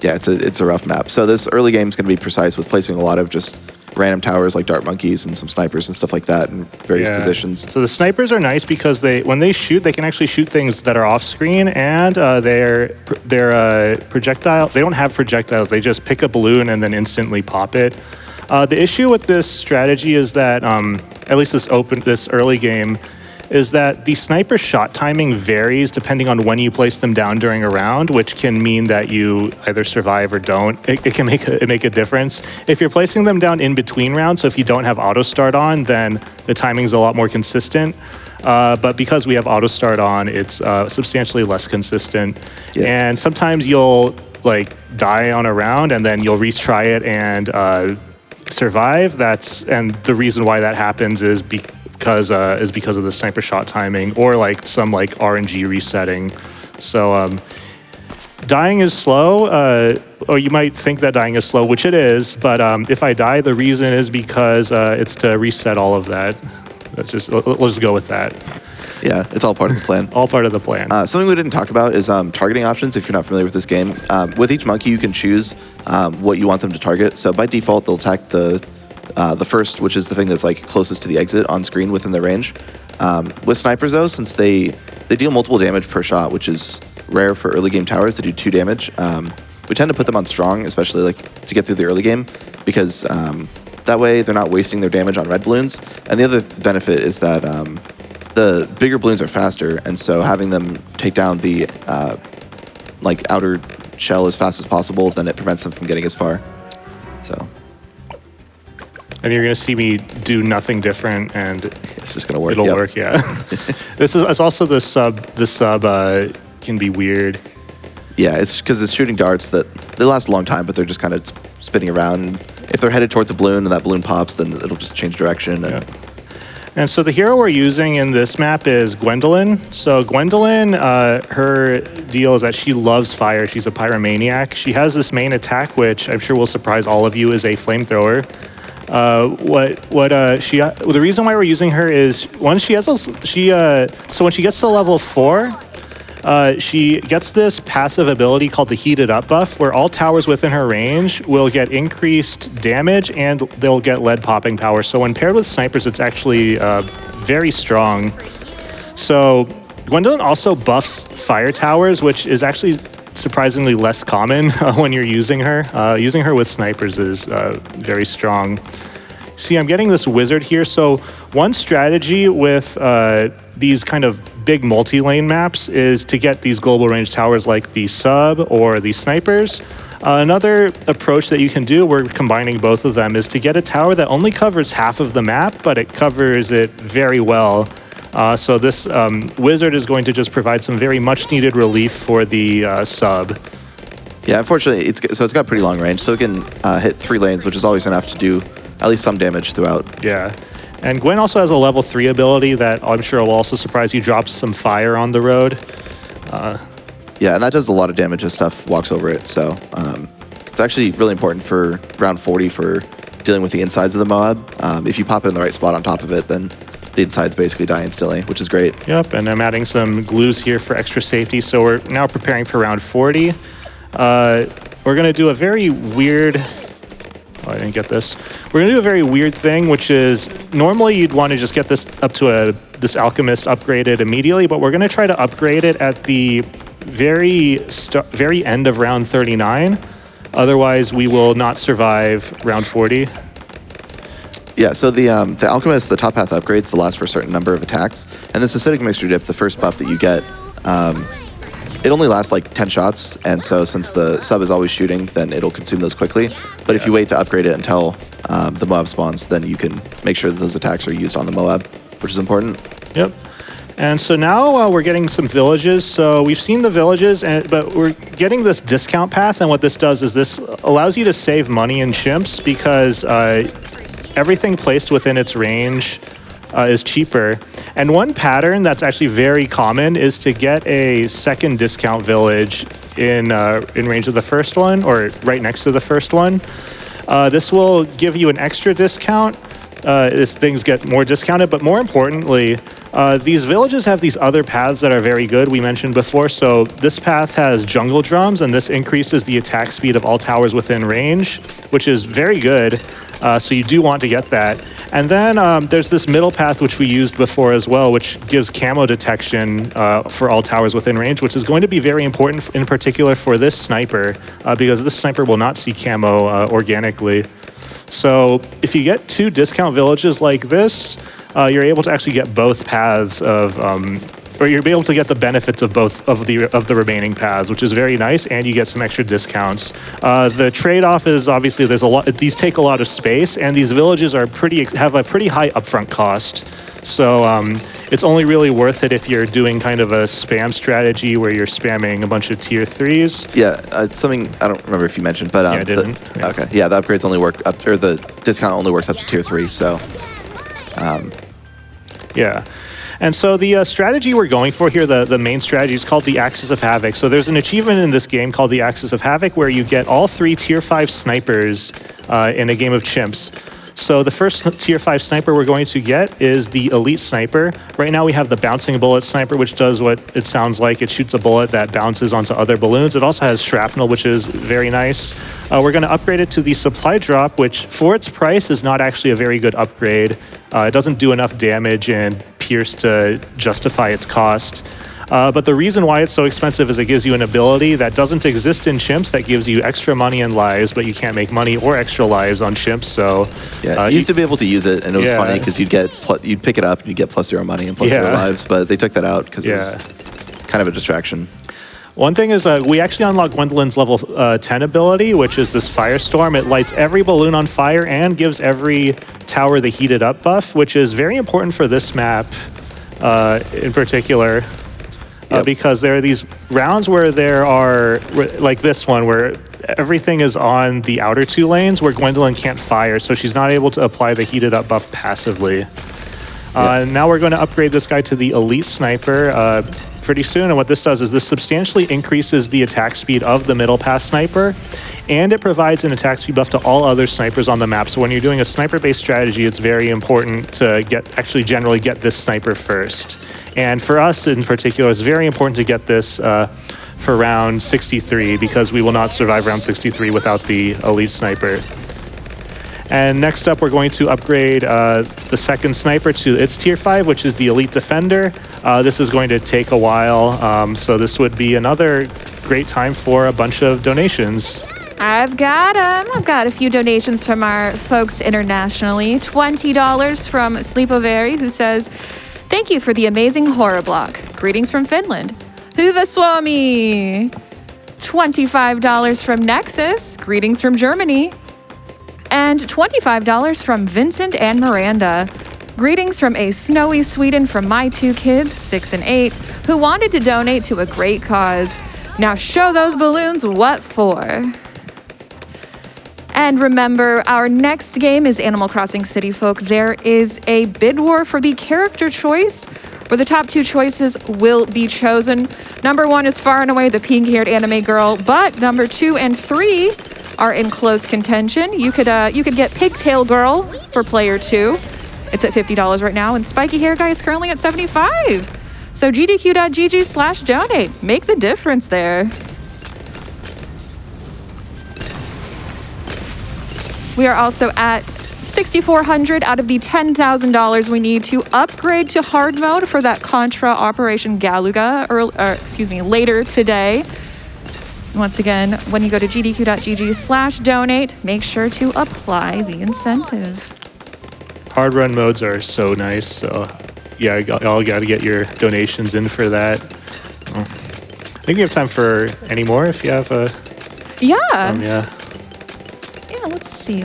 yeah, it's a rough map. So this early game is going to be precise with placing a lot of just random towers like dart monkeys and some snipers and stuff like that in various positions. So the snipers are nice because when they shoot, they can actually shoot things that are off screen, and their projectile. They don't have projectiles. They just pick a balloon and then instantly pop it. The issue with this strategy is that at least this early game is that the sniper shot timing varies depending on when you place them down during a round, which can mean that you either survive or don't. It can make a difference. If you're placing them down in between rounds, so if you don't have auto start on, then the timing's a lot more consistent. But because we have auto start on, it's substantially less consistent. Yeah. And sometimes you'll like die on a round and then you'll retry it and survive. And the reason why that happens is because of the sniper shot timing or like some like RNG resetting. So dying is slow, or you might think that dying is slow, which it is, but if I die, the reason is because it's to reset all of that. We'll just go with that. Yeah, it's all part of the plan. All part of the plan. Something we didn't talk about is targeting options if you're not familiar with this game. With each monkey, you can choose what you want them to target. So by default, they'll attack the first, which is the thing that's like closest to the exit on screen within their range. With snipers though, since they deal multiple damage per shot, which is rare for early game towers to do 2 damage, we tend to put them on strong, especially like to get through the early game, because that way they're not wasting their damage on red balloons. And the other benefit is that the bigger balloons are faster, and so having them take down the like outer shell as fast as possible, then it prevents them from getting as far. So. And you're going to see me do nothing different, and it's just going to work. It'll work, yeah. It's also the sub. The sub can be weird. Yeah, it's because it's shooting darts that they last a long time, but they're just kind of spinning around. If they're headed towards a balloon and that balloon pops, then it'll just change direction. And, and so the hero we're using in this map is Gwendolyn. So Gwendolyn, her deal is that she loves fire. She's a pyromaniac. She has this main attack, which I'm sure will surprise all of you, is a flamethrower. The reason why we're using her is so when she gets to level 4, she gets this passive ability called the Heated Up buff, where all towers within her range will get increased damage and they'll get lead popping power. So when paired with snipers, it's actually very strong. So Gwendolyn also buffs fire towers, which is actually surprisingly less common when you're using her. Using her with snipers is very strong. See, I'm getting this wizard here. So one strategy with these kind of big multi-lane maps is to get these global range towers like the sub or the snipers. Another approach that you can do, we're combining both of them, is to get a tower that only covers half of the map, but it covers it very well. So this wizard is going to just provide some very much needed relief for the sub. Yeah, unfortunately, it's got pretty long range, so it can hit 3 lanes, which is always enough to do at least some damage throughout. Yeah. And Gwen also has a level 3 ability that I'm sure will also surprise you, drops some fire on the road. Yeah, and that does a lot of damage as stuff walks over it, so it's actually really important for round 40 for dealing with the insides of the Moab. If you pop it in the right spot on top of it, then the insides basically die instantly, which is great. Yep, and I'm adding some glues here for extra safety, so we're now preparing for round 40. We're going to do a very weird... Oh, I didn't get this. We're going to do a very weird thing, which is normally you'd want to just get this up to this alchemist upgraded immediately, but we're going to try to upgrade it at the very end of round 39. Otherwise, we will not survive round 40. Yeah, so the alchemist, the top path upgrades to last for a certain number of attacks, and this acidic mixture dip, the first buff that you get, it only lasts like 10 shots, and so since the sub is always shooting, then it'll consume those quickly. But if you wait to upgrade it until the Moab spawns, then you can make sure that those attacks are used on the Moab, which is important. Yep. And so now we're getting some villages. So we've seen the villages, but we're getting this discount path, and what this does is this allows you to save money in chimps because everything placed within its range is cheaper. And one pattern that's actually very common is to get a second discount village in range of the first one, or right next to the first one. This will give you an extra discount as things get more discounted, but more importantly, these villages have these other paths that are very good, we mentioned before. So this path has jungle drums, and this increases the attack speed of all towers within range, which is very good. So you do want to get that. And then there's this middle path, which we used before as well, which gives camo detection for all towers within range, which is going to be very important in particular for this sniper, because this sniper will not see camo organically. So if you get 2 discount villages like this, you're able to actually get both paths of, or you'll be able to get the benefits of both of the remaining paths, which is very nice, and you get some extra discounts. The trade-off is obviously there's a lot. These take a lot of space, and these villages are have a pretty high upfront cost. So it's only really worth it if you're doing kind of a spam strategy where you're spamming a bunch of tier 3s. Yeah, something I don't remember if you mentioned, but yeah, I didn't. Yeah. Okay, yeah, the upgrades only work up, or the discount only works up to tier 3. So, yeah. And so the strategy we're going for here, the main strategy, is called the Axis of Havoc. So there's an achievement in this game called the Axis of Havoc where you get all 3 tier 5 snipers in a game of chimps. So the first tier 5 sniper we're going to get is the elite sniper. Right now we have the bouncing bullet sniper, which does what it sounds like. It shoots a bullet that bounces onto other balloons. It also has shrapnel, which is very nice. We're going to upgrade it to the supply drop, which for its price is not actually a very good upgrade. It doesn't do enough damage and pierce to justify its cost. But the reason why it's so expensive is it gives you an ability that doesn't exist in chimps that gives you extra money and lives, but you can't make money or extra lives on chimps. So yeah, you used to be able to use it, and it was funny because you'd pick it up and you'd get +0 money and +0 lives, but they took that out because it was kind of a distraction. One thing is we actually unlock Gwendolyn's level 10 ability, which is this Firestorm. It lights every balloon on fire and gives every tower the heated up buff, which is very important for this map in particular. Because there are these rounds where there are, like this one, where everything is on the outer 2 lanes where Gwendolyn can't fire, so she's not able to apply the heated up buff passively. Now we're going to upgrade this guy to the elite sniper pretty soon, and what this does is this substantially increases the attack speed of the middle path sniper, and it provides an attack speed buff to all other snipers on the map. So when you're doing a sniper-based strategy, it's very important to generally get this sniper first. And for us in particular, it's very important to get this for round 63 because we will not survive round 63 without the elite sniper. And next up, we're going to upgrade the second sniper to its tier 5, which is the elite defender. This is going to take a while, so this would be another great time for a bunch of donations. I've got them. I've got a few donations from our folks internationally. $20 from Sleepoveri, who says, "Thank you for the amazing horror block. Greetings from Finland." Hyvä Suomi. $25 from Nexus. Greetings from Germany. And $25 from Vincent and Miranda. Greetings from a snowy Sweden from my two kids, 6 and 8, who wanted to donate to a great cause. Now show those balloons what for. And remember, our next game is Animal Crossing City Folk. There is a bid war for the character choice, where the top 2 choices will be chosen. Number 1 is far and away the pink-haired anime girl, but number 2 and 3 are in close contention. You could get Pigtail Girl for player 2. It's at $50 right now, and Spiky Hair Guy is currently at $75. So gdq.gg/donate. Make the difference there. We are also at $6,400 out of the $10,000 we need to upgrade to hard mode for that Contra Operation Galuga, later today. Once again, when you go to gdq.gg/donate, make sure to apply the incentive. Hard run modes are so nice. So yeah, y'all got to get your donations in for that. I think we have time for any more if you have Yeah. Yeah, let's see.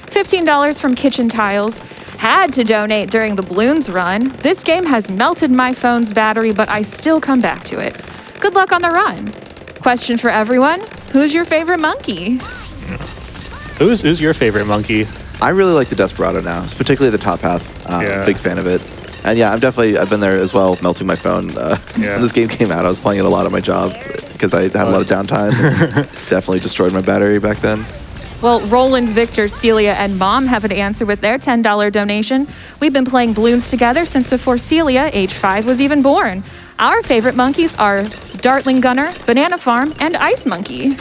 $15 from Kitchen Tiles. Had to donate during the Bloons run. This game has melted my phone's battery, but I still come back to it. Good luck on the run. Question for everyone. Who's your favorite monkey? Who's your favorite monkey? I really like the Desperado now, particularly the top half. Big fan of it. And yeah, I've been there as well, melting my phone. When this game came out, I was playing it a lot at my job because I had a lot of downtime. Definitely destroyed my battery back then. Well, Roland, Victor, Celia, and Mom have an answer with their $10 donation. We've been playing Bloons together since before Celia, age 5, was even born. Our favorite monkeys are Dartling Gunner, Banana Farm, and Ice Monkey.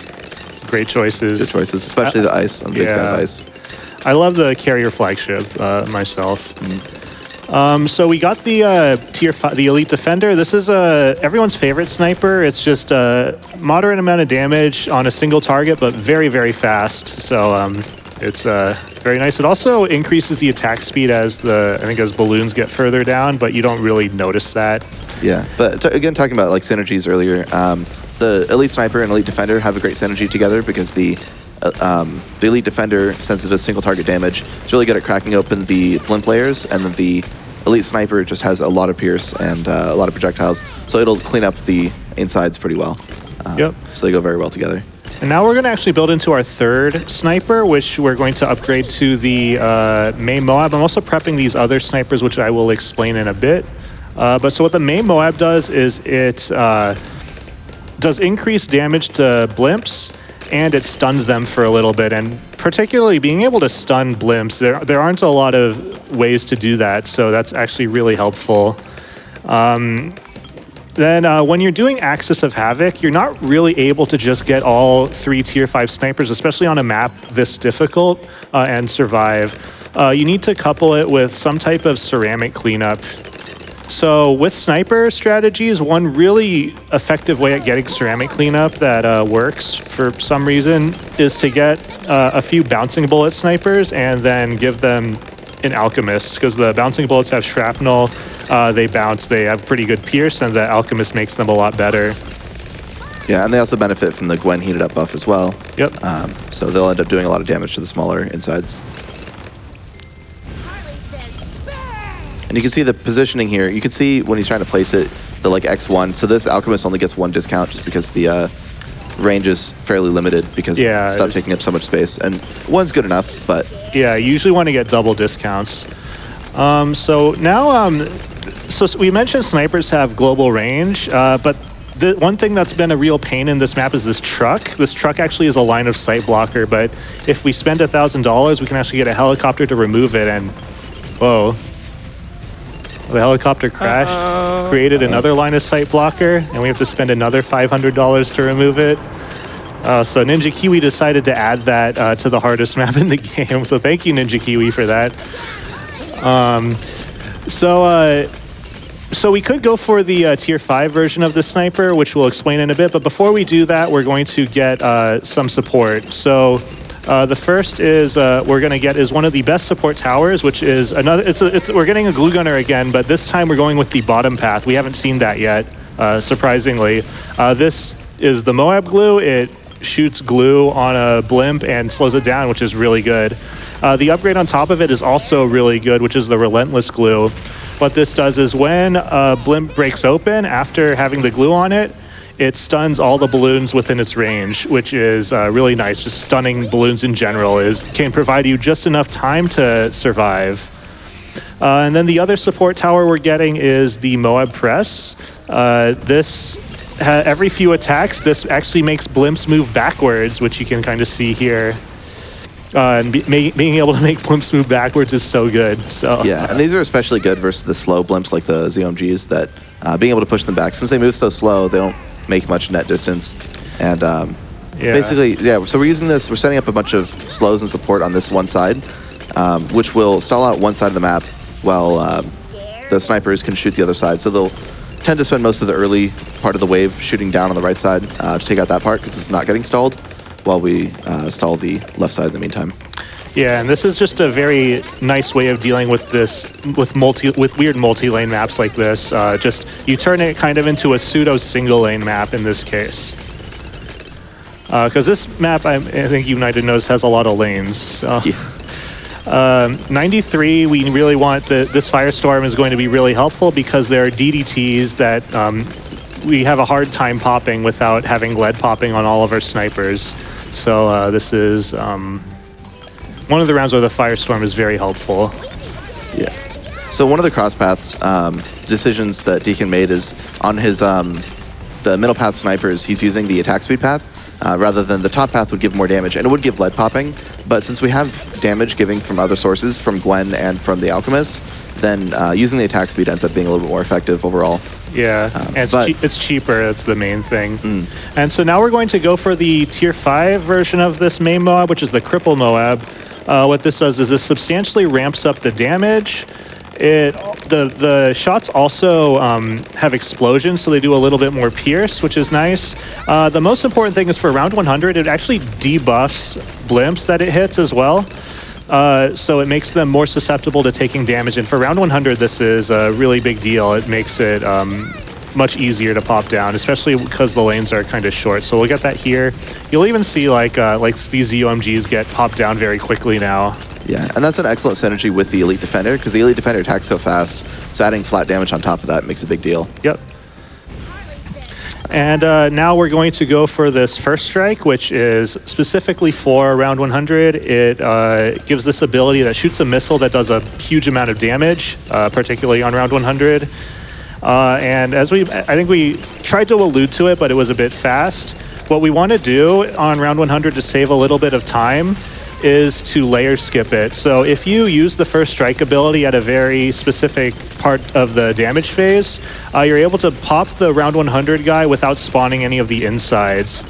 Great choices. Good choices, especially the Ice. I'm a big fan of Ice. I love the carrier flagship myself. So we got the tier 5, the Elite Defender. This is everyone's favorite sniper. It's just a moderate amount of damage on a single target, but very, very fast. So it's very nice. It also increases the attack speed as balloons get further down, but you don't really notice that. Yeah, but again, talking about like synergies earlier, the Elite Sniper and Elite Defender have a great synergy together because the Elite Defender, since it does single target damage, it's really good at cracking open the blimp layers, and then the Elite Sniper just has a lot of pierce and a lot of projectiles, so it'll clean up the insides pretty well. So they go very well together. And now we're going to actually build into our third sniper, which we're going to upgrade to the May Moab. I'm also prepping these other snipers, which I will explain in a bit. But so what the May Moab does is it does increased damage to blimps, and it stuns them for a little bit. And particularly being able to stun blimps, there aren't a lot of ways to do that, so that's actually really helpful. Then when you're doing Axis of Havoc, you're not really able to just get all 3 tier 5 snipers, especially on a map this difficult, and survive. You need to couple it with some type of ceramic cleanup. So with sniper strategies, one really effective way at getting ceramic cleanup that works for some reason is to get a few bouncing bullet snipers and then give them an alchemist, because the bouncing bullets have shrapnel, they bounce, they have pretty good pierce, and the alchemist makes them a lot better. Yeah, and they also benefit from the Gwen heated up buff as well. Yep. So they'll end up doing a lot of damage to the smaller insides. And you can see the positioning here. You can see when he's trying to place it, the like X1. So this alchemist only gets 1 discount just because the range is fairly limited because it stopped taking up so much space. And 1's good enough, but yeah, you usually want to get double discounts. So now, so we mentioned snipers have global range, but the one thing that's been a real pain in this map is this truck. This truck actually is a line of sight blocker, but if we spend $1,000, we can actually get a helicopter to remove it, and whoa. The helicopter crashed, created another line of sight blocker, and we have to spend another $500 to remove it. So Ninja Kiwi decided to add that to the hardest map in the game. So thank you, Ninja Kiwi, for that. So we could go for the tier 5 version of the sniper, which we'll explain in a bit. But before we do that, we're going to get some support. So the first is we're going to get is one of the best support towers, which is another. We're getting a glue gunner again, but this time we're going with the bottom path. We haven't seen that yet, surprisingly. This is the Moab glue. It shoots glue on a blimp and slows it down, which is really good. The upgrade on top of it is also really good, which is the relentless glue. What this does is when a blimp breaks open after having the glue on it, it stuns all the balloons within its range, which is really nice. Just stunning balloons in general can provide you just enough time to survive. And then the other support tower we're getting is the Moab press. Every few attacks, this actually makes blimps move backwards, which you can kind of see here. And being able to make blimps move backwards is so good. So yeah, and these are especially good versus the slow blimps like the ZOMGs that being able to push them back. Since they move so slow, they don't make much net distance. And basically, so we're using this, we're setting up a bunch of slows and support on this one side, which will stall out one side of the map while the snipers can shoot the other side. So they'll tend to spend most of the early part of the wave shooting down on the right side to take out that part because it's not getting stalled, while we stall the left side in the meantime. Yeah, and this is just a very nice way of dealing with this, with weird multi-lane maps like this. Just you turn it kind of into a pseudo single-lane map in this case. Because this map, I think United knows, has a lot of lanes. So. Yeah. 93, we really want this Firestorm is going to be really helpful because there are DDTs that we have a hard time popping without having lead popping on all of our snipers. So this is one of the rounds where the Firestorm is very helpful. Yeah. So one of the cross paths decisions that Deacon made is on his the middle path snipers, he's using the attack speed path rather than the top path would give more damage, and it would give lead popping. But since we have damage giving from other sources, from Gwen and from the Alchemist, then using the attack speed ends up being a little bit more effective overall. Yeah, and it's cheaper, that's the main thing. And so now we're going to go for the tier 5 version of this main Moab, which is the Cripple Moab. What this does is this substantially ramps up the damage. The shots also have explosions, so they do a little bit more pierce, which is nice. The most important thing is for round 100, it actually debuffs blimps that it hits as well. So it makes them more susceptible to taking damage. And for round 100, this is a really big deal. It makes it much easier to pop down, especially because the lanes are kind of short. So we'll get that here. You'll even see like these ZOMGs get popped down very quickly now. Yeah, and that's an excellent synergy with the Elite Defender because the Elite Defender attacks so fast. So adding flat damage on top of that makes a big deal. Yep. And now we're going to go for this first strike, which is specifically for round 100. It gives this ability that shoots a missile that does a huge amount of damage, particularly on round 100. And I think we tried to allude to it, but it was a bit fast. What we want to do on round 100 to save a little bit of time is to layer skip it. So if you use the first strike ability at a very specific part of the damage phase, you're able to pop the round 100 guy without spawning any of the insides.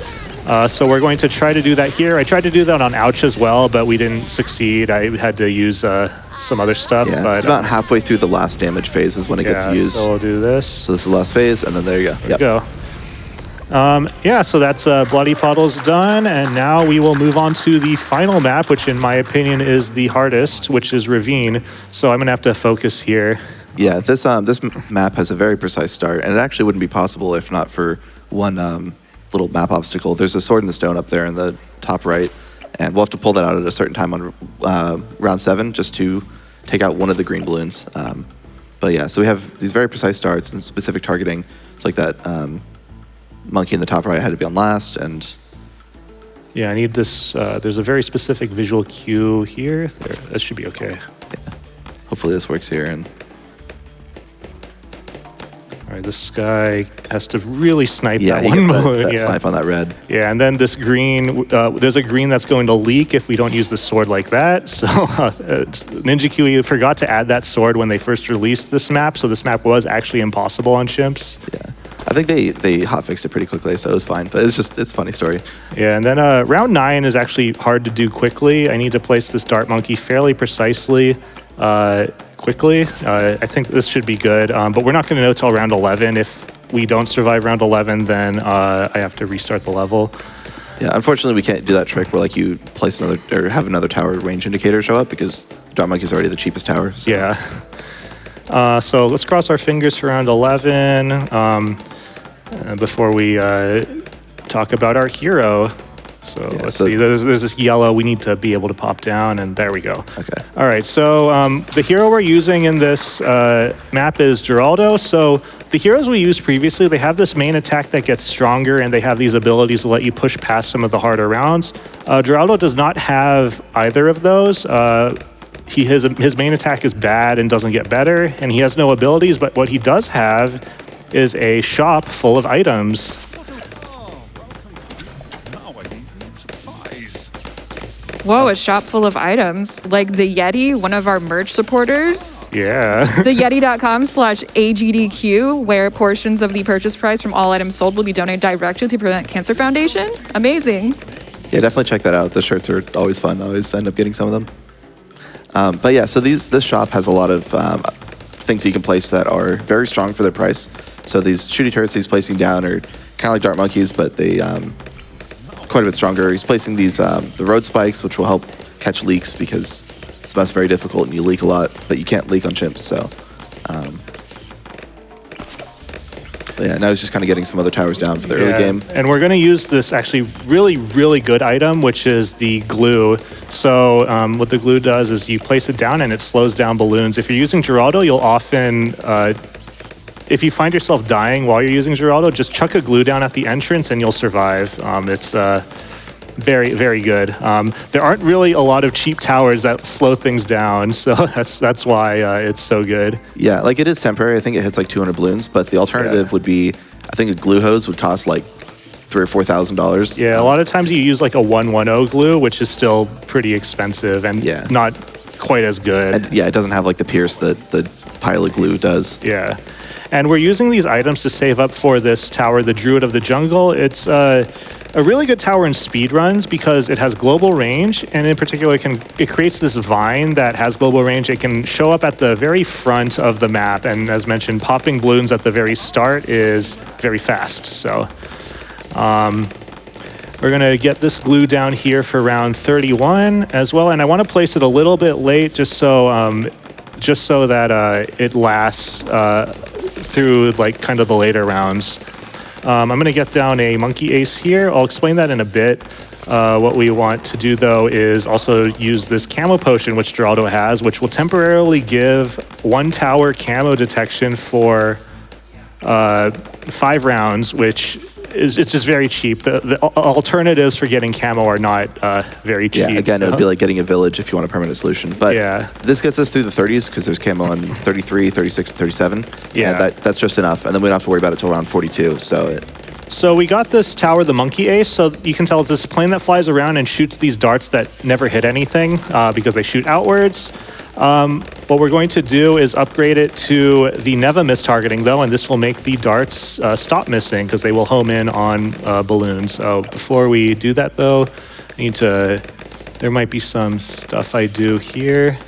So we're going to try to do that here. I tried to do that on Ouch as well, but we didn't succeed. I had to use some other stuff. Yeah, but, it's about halfway through the last damage phase is when it gets used. So we'll do this. So this is the last phase, and then there you go. There you go. Yeah, so that's Bloody Puddles done, and now we will move on to the final map, which in my opinion is the hardest, which is Ravine. So I'm gonna have to focus here. Yeah, this map has a very precise start, and it actually wouldn't be possible if not for one little map obstacle. There's a sword in the stone up there in the top right, and we'll have to pull that out at a certain time on round 7 just to take out one of the green balloons. But yeah, so we have these very precise starts and specific targeting. It's like that monkey in the top right had to be on last, and yeah, I need this. There's a very specific visual cue here. There, that should be okay. Yeah. Hopefully this works here. And all right, this guy has to really snipe that you one get balloon. that snipe on that red. Yeah, and then this green. There's a green that's going to leak if we don't use the sword like that. So Ninja QE forgot to add that sword when they first released this map. So this map was actually impossible on chimps. Yeah. I think they hotfixed it pretty quickly, so it was fine. But it's a funny story. Yeah, and then round 9 is actually hard to do quickly. I need to place this dart monkey fairly precisely, quickly. I think this should be good, but we're not going to know till round 11. If we don't survive round 11, then I have to restart the level. Yeah, unfortunately, we can't do that trick where like you place another or have another tower range indicator show up because Dart Monkey is already the cheapest tower. So. Yeah. So let's cross our fingers for round 11 before we talk about our hero. So let's see. There's this yellow we need to be able to pop down, and there we go. Okay. All right. So the hero we're using in this map is Geraldo. So the heroes we used previously, they have this main attack that gets stronger, and they have these abilities to let you push past some of the harder rounds. Geraldo does not have either of those. His main attack is bad and doesn't get better, and he has no abilities. But what he does have is a shop full of items. Whoa, a shop full of items. Like the Yeti, one of our merch supporters. Yeah. The Yeti.com/AGDQ, where portions of the purchase price from all items sold will be donated directly to Prevent Cancer Foundation. Amazing. Yeah, definitely check that out. The shirts are always fun. I always end up getting some of them. But yeah, so this shop has a lot of things you can place that are very strong for their price. So these shooty turrets he's placing down are kind of like dart monkeys, but they quite a bit stronger. He's placing these the road spikes, which will help catch leaks because this map's very difficult and you leak a lot, but you can't leak on chimps. So but yeah, now he's just kind of getting some other towers down for the early game. And we're going to use this actually really good item, which is the glue. So what the glue does is you place it down and it slows down balloons. If you're using Geraldo, you'll often, if you find yourself dying while you're using Geraldo, just chuck a glue down at the entrance and you'll survive. It's very good. There aren't really a lot of cheap towers that slow things down, so that's why it's so good. Yeah, like it is temporary. I think it hits like 200 balloons, but the alternative would be, I think a glue hose would cost like $3,000 or $4,000. Yeah, a lot of times you use like a 110 glue, which is still pretty expensive and not quite as good. And yeah, it doesn't have like the pierce that the pile of glue does. Yeah. And we're using these items to save up for this tower, the Druid of the Jungle. It's a really good tower in speed runs because it has global range, and in particular, it creates this vine that has global range. It can show up at the very front of the map, and as mentioned, popping balloons at the very start is very fast. So we're gonna get this glue down here for round 31 as well, and I want to place it a little bit late just so that it lasts through like kind of the later rounds. I'm going to get down a monkey ace here. I'll explain that in a bit. What we want to do though is also use this camo potion which Geraldo has, which will temporarily give one tower camo detection for 5 rounds, which it's just very cheap. The alternatives for getting camo are not very cheap. Yeah, again, it would be like getting a village if you want a permanent solution. But this gets us through the 30s because there's camo on 33, 36, 37. Yeah, and that's just enough. And then we don't have to worry about it until round 42. So we got this tower, the monkey ace. So you can tell this is a plane that flies around and shoots these darts that never hit anything because they shoot outwards. What we're going to do is upgrade it to the Neva mistargeting though, and this will make the darts stop missing because they will home in on balloons. So before we do that though, there might be some stuff I do here.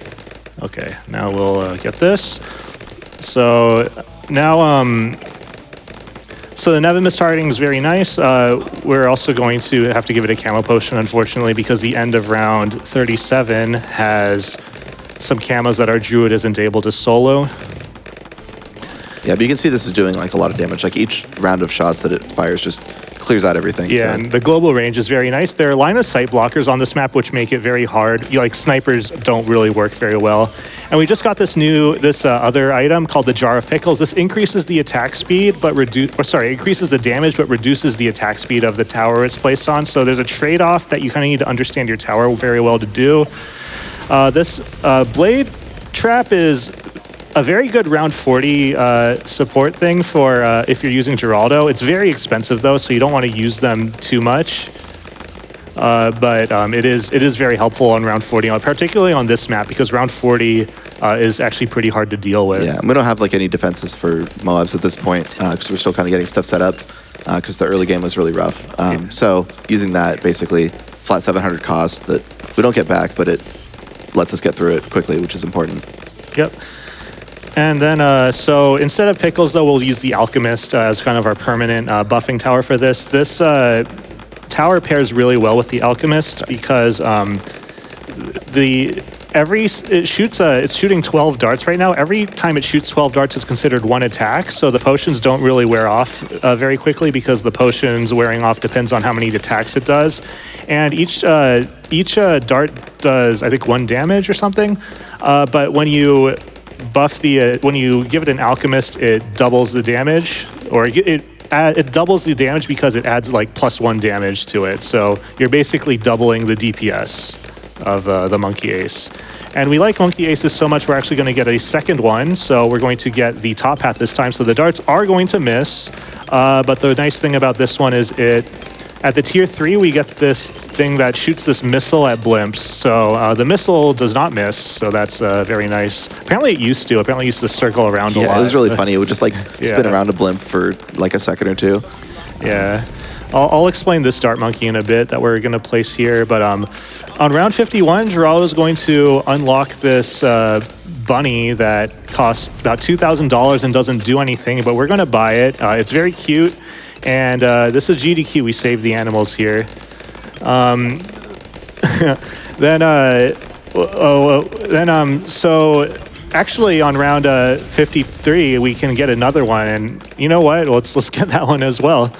Okay, now we'll get this. So now, so the Neva mistargeting is very nice. We're also going to have to give it a camo potion, unfortunately, because the end of round 37 has some camos that our Druid isn't able to solo. Yeah, but you can see this is doing like a lot of damage. Like each round of shots that it fires just clears out everything. Yeah, and the global range is very nice. There are line of sight blockers on this map which make it very hard. Like snipers don't really work very well. And we just got this other item called the Jar of Pickles. This increases the attack speed, but increases the damage, but reduces the attack speed of the tower it's placed on. So there's a trade-off that you kind of need to understand your tower very well to do. This blade trap is a very good round 40 support thing for if you're using Geraldo. It's very expensive though, so you don't want to use them too much. But it is very helpful on round 40, particularly on this map because round 40 is actually pretty hard to deal with. Yeah, we don't have like any defenses for Moabs at this point because we're still kind of getting stuff set up because the early game was really rough. So using that basically flat 700 cost that we don't get back, but it lets us get through it quickly, which is important. Yep. And then, so instead of Pickles, though, we'll use the Alchemist as kind of our permanent buffing tower for this. This tower pairs really well with the Alchemist because it's shooting 12 darts right now. Every time it shoots 12 darts, it's considered one attack. So the potions don't really wear off very quickly because the potions wearing off depends on how many attacks it does. And each dart does, I think, 1 damage or something. But when you buff when you give it an Alchemist, it doubles the damage, or it doubles the damage because it adds like +1 damage to it. So you're basically doubling the DPS of the Monkey Ace. And we like Monkey Aces so much, we're actually going to get a second one. So we're going to get the top hat this time. So the darts are going to miss. But the nice thing about this one is at the tier 3, we get this thing that shoots this missile at blimps. So the missile does not miss. So that's very nice. Apparently it used to. Apparently it used to circle around a lot. Yeah, it was really funny. It would just like spin around a blimp for like a second or two. Yeah. I'll explain this dart monkey in a bit that we're going to place here. But on round 51, Geraldo's going to unlock this bunny that costs about $2,000 and doesn't do anything, but we're going to buy it. It's very cute, and this is GDQ. We save the animals here. So actually on round 53, we can get another one, and you know what? Let's get that one as well.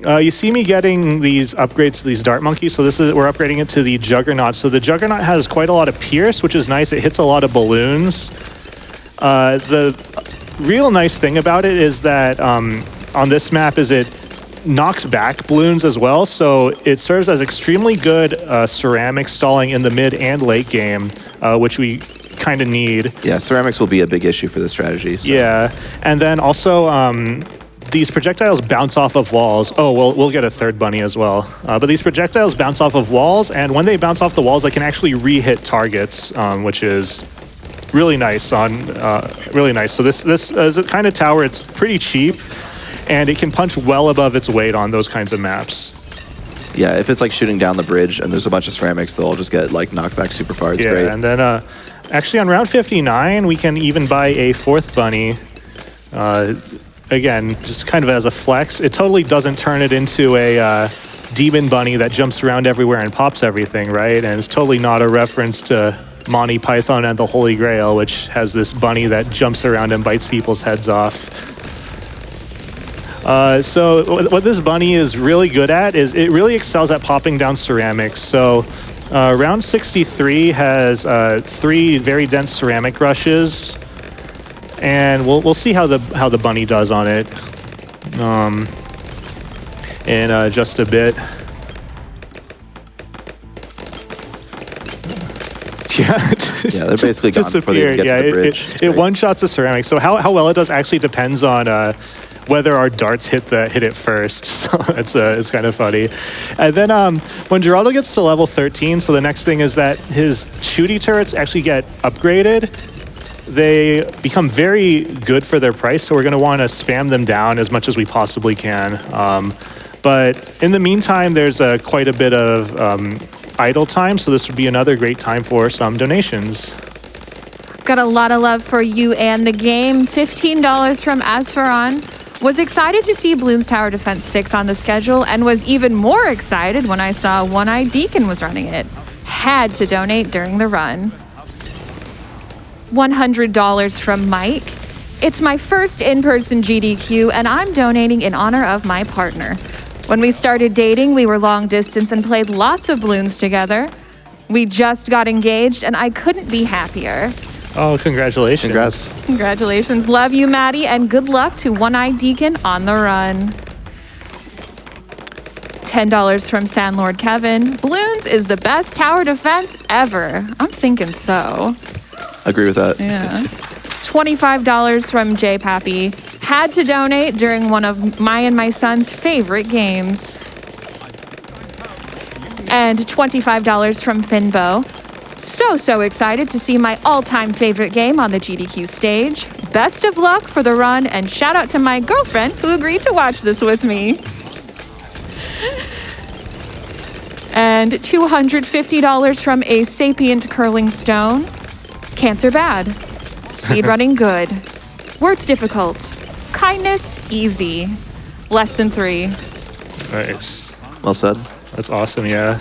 You see me getting these upgrades to these dart monkeys. So we're upgrading it to the Juggernaut. So the Juggernaut has quite a lot of pierce, which is nice. It hits a lot of balloons. The real nice thing about it is that on this map is it knocks back balloons as well. So it serves as extremely good ceramic stalling in the mid and late game, which we kind of need. Yeah, ceramics will be a big issue for this strategy. So. Yeah, and then also these projectiles bounce off of walls. Oh, we'll get a third bunny as well. But these projectiles bounce off of walls, and when they bounce off the walls, they can actually re-hit targets, which is really nice. Really nice. So this is a kind of tower. It's pretty cheap, and it can punch well above its weight on those kinds of maps. Yeah, if it's like shooting down the bridge and there's a bunch of ceramics, they'll all just get like knocked back super far. It's great. And then actually on round 59, we can even buy a 4th bunny. Again, just kind of as a flex. It totally doesn't turn it into a demon bunny that jumps around everywhere and pops everything, right? And it's totally not a reference to Monty Python and the Holy Grail, which has this bunny that jumps around and bites people's heads off. So what this bunny is really good at is it really excels at popping down ceramics. So round 63 has 3 very dense ceramic rushes. And we'll see how the bunny does on it in just a bit. Yeah, they're basically gone before they even get to the bridge. It one-shots the ceramic. So how well it does actually depends on whether our darts hit it first. So it's kind of funny. And then when Geraldo gets to level 13, so the next thing is that his shooty turrets actually get upgraded. They become very good for their price, so we're going to want to spam them down as much as we possibly can. But in the meantime, there's quite a bit of idle time, so this would be another great time for some donations. Got a lot of love for you and the game. $15 from Asfaron. Was excited to see Bloons Tower Defense 6 on the schedule, and was even more excited when I saw One-Eyed-Deacon was running it. Had to donate during the run. $100 from Mike. It's my first in-person GDQ, and I'm donating in honor of my partner. When we started dating, we were long distance and played lots of Bloons together. We just got engaged, and I couldn't be happier. Oh, congratulations. Congrats. Congratulations. Love you, Maddie, and good luck to One-Eyed-Deacon on the run. $10 from Sandlord Kevin. Bloons is the best tower defense ever. I'm thinking so. Agree with that. Yeah. $25 from J Pappy. Had to donate during one of my and my son's favorite games. And $25 from Finbo. So excited to see my all-time favorite game on the GDQ stage. Best of luck for the run, and shout out to my girlfriend who agreed to watch this with me. And $250 from A Sapient Curling Stone. Cancer bad. Speedrunning good. Words difficult. Kindness easy. Less than 3. Nice. Well said. That's awesome, yeah.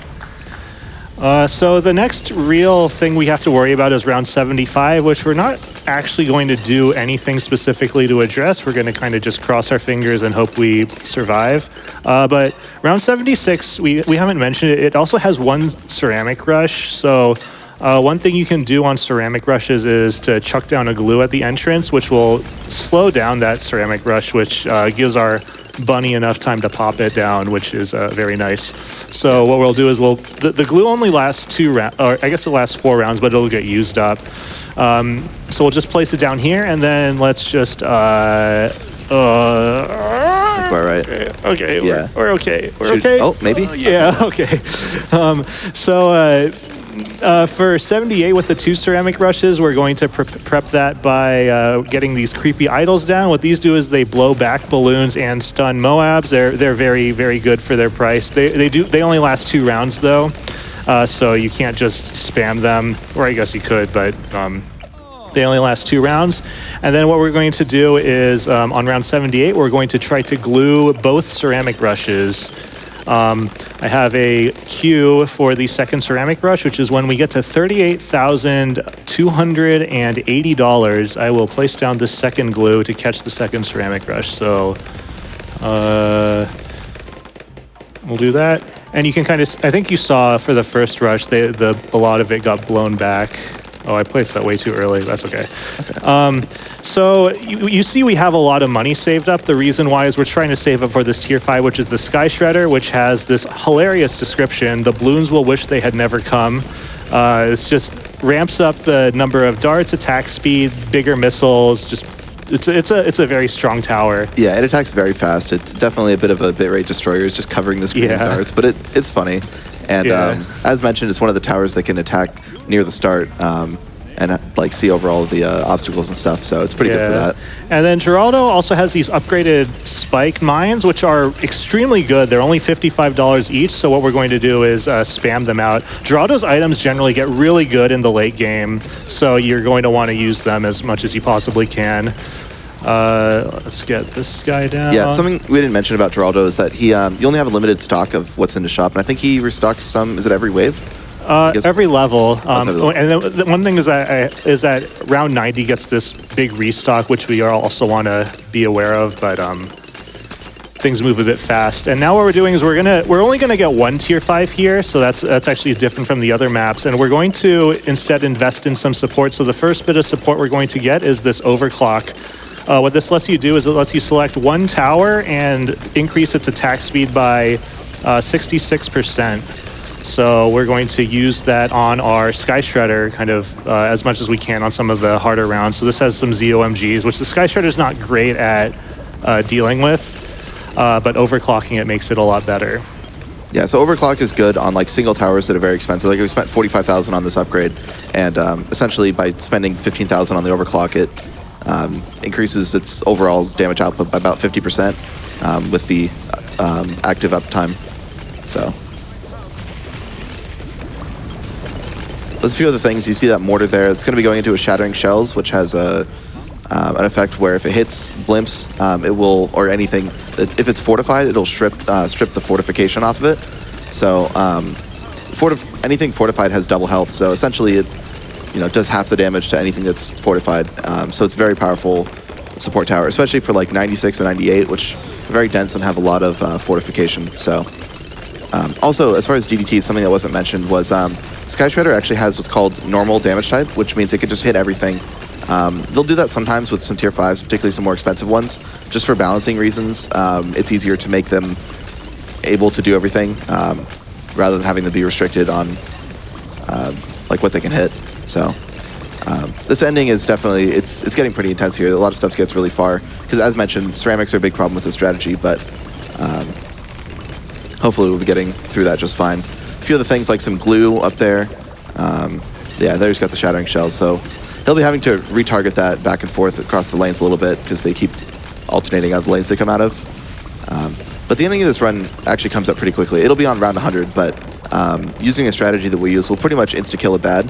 So the next real thing we have to worry about is round 75, which we're not actually going to do anything specifically to address. We're going to kind of just cross our fingers and hope we survive. But round 76, we haven't mentioned it. It also has one ceramic rush. So one thing you can do on ceramic rushes is to chuck down a glue at the entrance, which will slow down that ceramic rush, which gives our bunny enough time to pop it down, which is very nice. So what we'll do is the glue only lasts 2 rounds, or I guess it lasts 4 rounds, but it'll get used up. So we'll just place it down here, and then let's just We're right. okay, Yeah. we're okay. We're okay. Oh, maybe? Yeah, okay. For 78 with the 2 ceramic rushes, we're going to prep that by getting these creepy idols down. What these do is they blow back balloons and stun Moabs. They're very, very good for their price. They only last 2 rounds though, so you can't just spam them, or I guess you could, but they only last 2 rounds. And then what we're going to do is on round 78, we're going to try to glue both ceramic rushes. I have a queue for the second ceramic rush, which is when we get to $38,280. I will place down the second glue to catch the second ceramic rush. So we'll do that. And you can kind of, I think you saw for the first rush, a lot of it got blown back. Oh, I placed that way too early. That's okay. So you see we have a lot of money saved up. The reason why is we're trying to save up for this tier 5, which is the Sky Shredder, which has this hilarious description. The Bloons will wish they had never come. It's just ramps up the number of darts, attack speed, bigger missiles. Just it's a very strong tower. Yeah, it attacks very fast. It's definitely a bit of a bitrate destroyer. It's just covering the screen with darts, but it's funny. And as mentioned, it's one of the towers that can attack near the start and like see over all of the obstacles and stuff. So it's pretty good for that. And then Geraldo also has these upgraded spike mines, which are extremely good. They're only $55 each. So what we're going to do is spam them out. Geraldo's items generally get really good in the late game, so you're going to want to use them as much as you possibly can. Let's get this guy down. Yeah, something we didn't mention about Geraldo is that he you only have a limited stock of what's in the shop, and I think he restocks some. Is it every wave? Every level. Every level. And then the one thing is that round 90 gets this big restock, which we also want to be aware of, but things move a bit fast. And now what we're doing is we're only gonna get 1 tier 5 here, so that's actually different from the other maps, and we're going to instead invest in some support. So the first bit of support we're going to get is this overclock. What this lets you do is it lets you select 1 tower and increase its attack speed by 66%. So we're going to use that on our Sky Shredder kind of as much as we can on some of the harder rounds. So this has some ZOMGs, which the Sky Shredder is not great at dealing with, but overclocking it makes it a lot better. Yeah, so overclock is good on like single towers that are very expensive. Like we spent $45,000 on this upgrade, and essentially by spending $15,000 on the overclock, it increases its overall damage output by about 50% with the active uptime. So there's a few other things. You see that mortar there. It's going to be going into a Shattering Shells, which has an effect where if it hits blimps, it will, or anything, if it's fortified, it'll strip the fortification off of it. So anything fortified has double health. So essentially, it does half the damage to anything that's fortified. So it's a very powerful support tower, especially for like 96 and 98, which are very dense and have a lot of fortification. So also, as far as DDT, something that wasn't mentioned was Sky Shredder actually has what's called normal damage type, which means it can just hit everything. They'll do that sometimes with some tier 5s, particularly some more expensive ones, just for balancing reasons. It's easier to make them able to do everything rather than having them be restricted on like what they can hit. So this ending is definitely, it's getting pretty intense here. A lot of stuff gets really far because, as mentioned, ceramics are a big problem with this strategy, but hopefully we'll be getting through that just fine. A few other things like some glue up there. Yeah, there's got the Shattering Shells, so he'll be having to retarget that back and forth across the lanes a little bit because they keep alternating out the lanes they come out of. But the ending of this run actually comes up pretty quickly. It'll be on round 100, but using a strategy that we use will pretty much insta-kill a bad.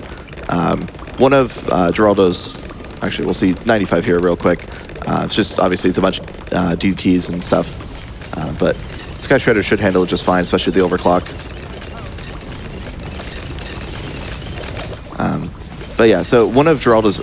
One of Geraldo's Actually, we'll see 95 here real quick. It's just, obviously, it's a bunch of dude keys and stuff. But Sky Shredder should handle it just fine, especially with the overclock. But yeah, so one of Geraldo's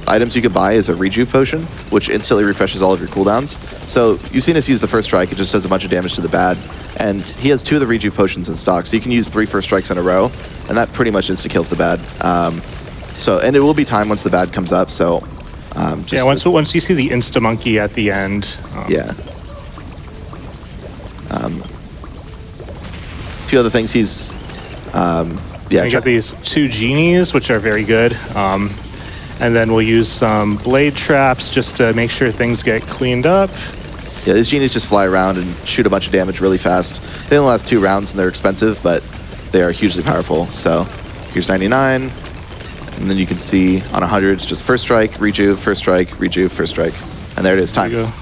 items you could buy is a Rejuve Potion, which instantly refreshes all of your cooldowns. So you've seen us use the first strike, it just does a bunch of damage to the bad. And he has 2 of the Rejuve Potions in stock, so you can use 3 first strikes in a row, and that pretty much insta-kills the bad. And it will be time once the bad comes up, so... yeah, once you see the Insta-Monkey at the end. Yeah. A few other things he's... yeah, we got these 2 genies, which are very good. And then we'll use some blade traps just to make sure things get cleaned up. Yeah, these genies just fly around and shoot a bunch of damage really fast. They only last 2 rounds and they're expensive, but they are hugely powerful. So here's 99. And then you can see on 100, it's just first strike, rejuve, first strike, rejuve, first strike. And there it is, time. There you go.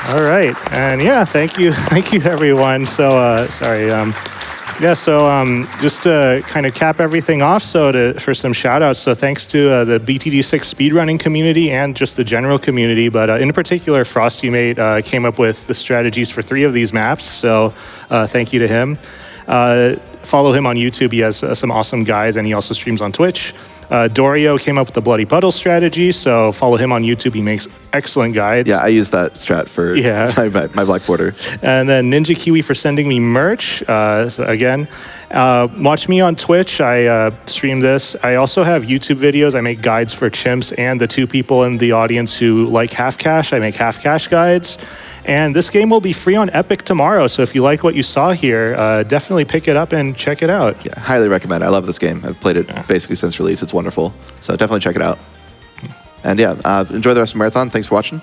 All right, and yeah, thank you everyone. So sorry, just to kind of cap everything off, for some shout outs. So thanks to the BTD6 speedrunning community and just the general community, but in particular, FrostyMate came up with the strategies for 3 of these maps. So thank you to him. Follow him on YouTube. He has some awesome guides, and he also streams on Twitch. Dorio came up with the Bloody Puddle strategy, so follow him on YouTube. He makes excellent guides. Yeah, I use that strat for my Black Border. And then Ninja Kiwi for sending me merch. So again, watch me on Twitch. I stream this. I also have YouTube videos. I make guides for chimps and the 2 people in the audience who like half cash. I make half cash guides. And this game will be free on Epic tomorrow. So if you like what you saw here, definitely pick it up and check it out. Yeah, highly recommend. I love this game. I've played it basically since release. It's wonderful. So definitely check it out. And yeah, enjoy the rest of the marathon. Thanks for watching.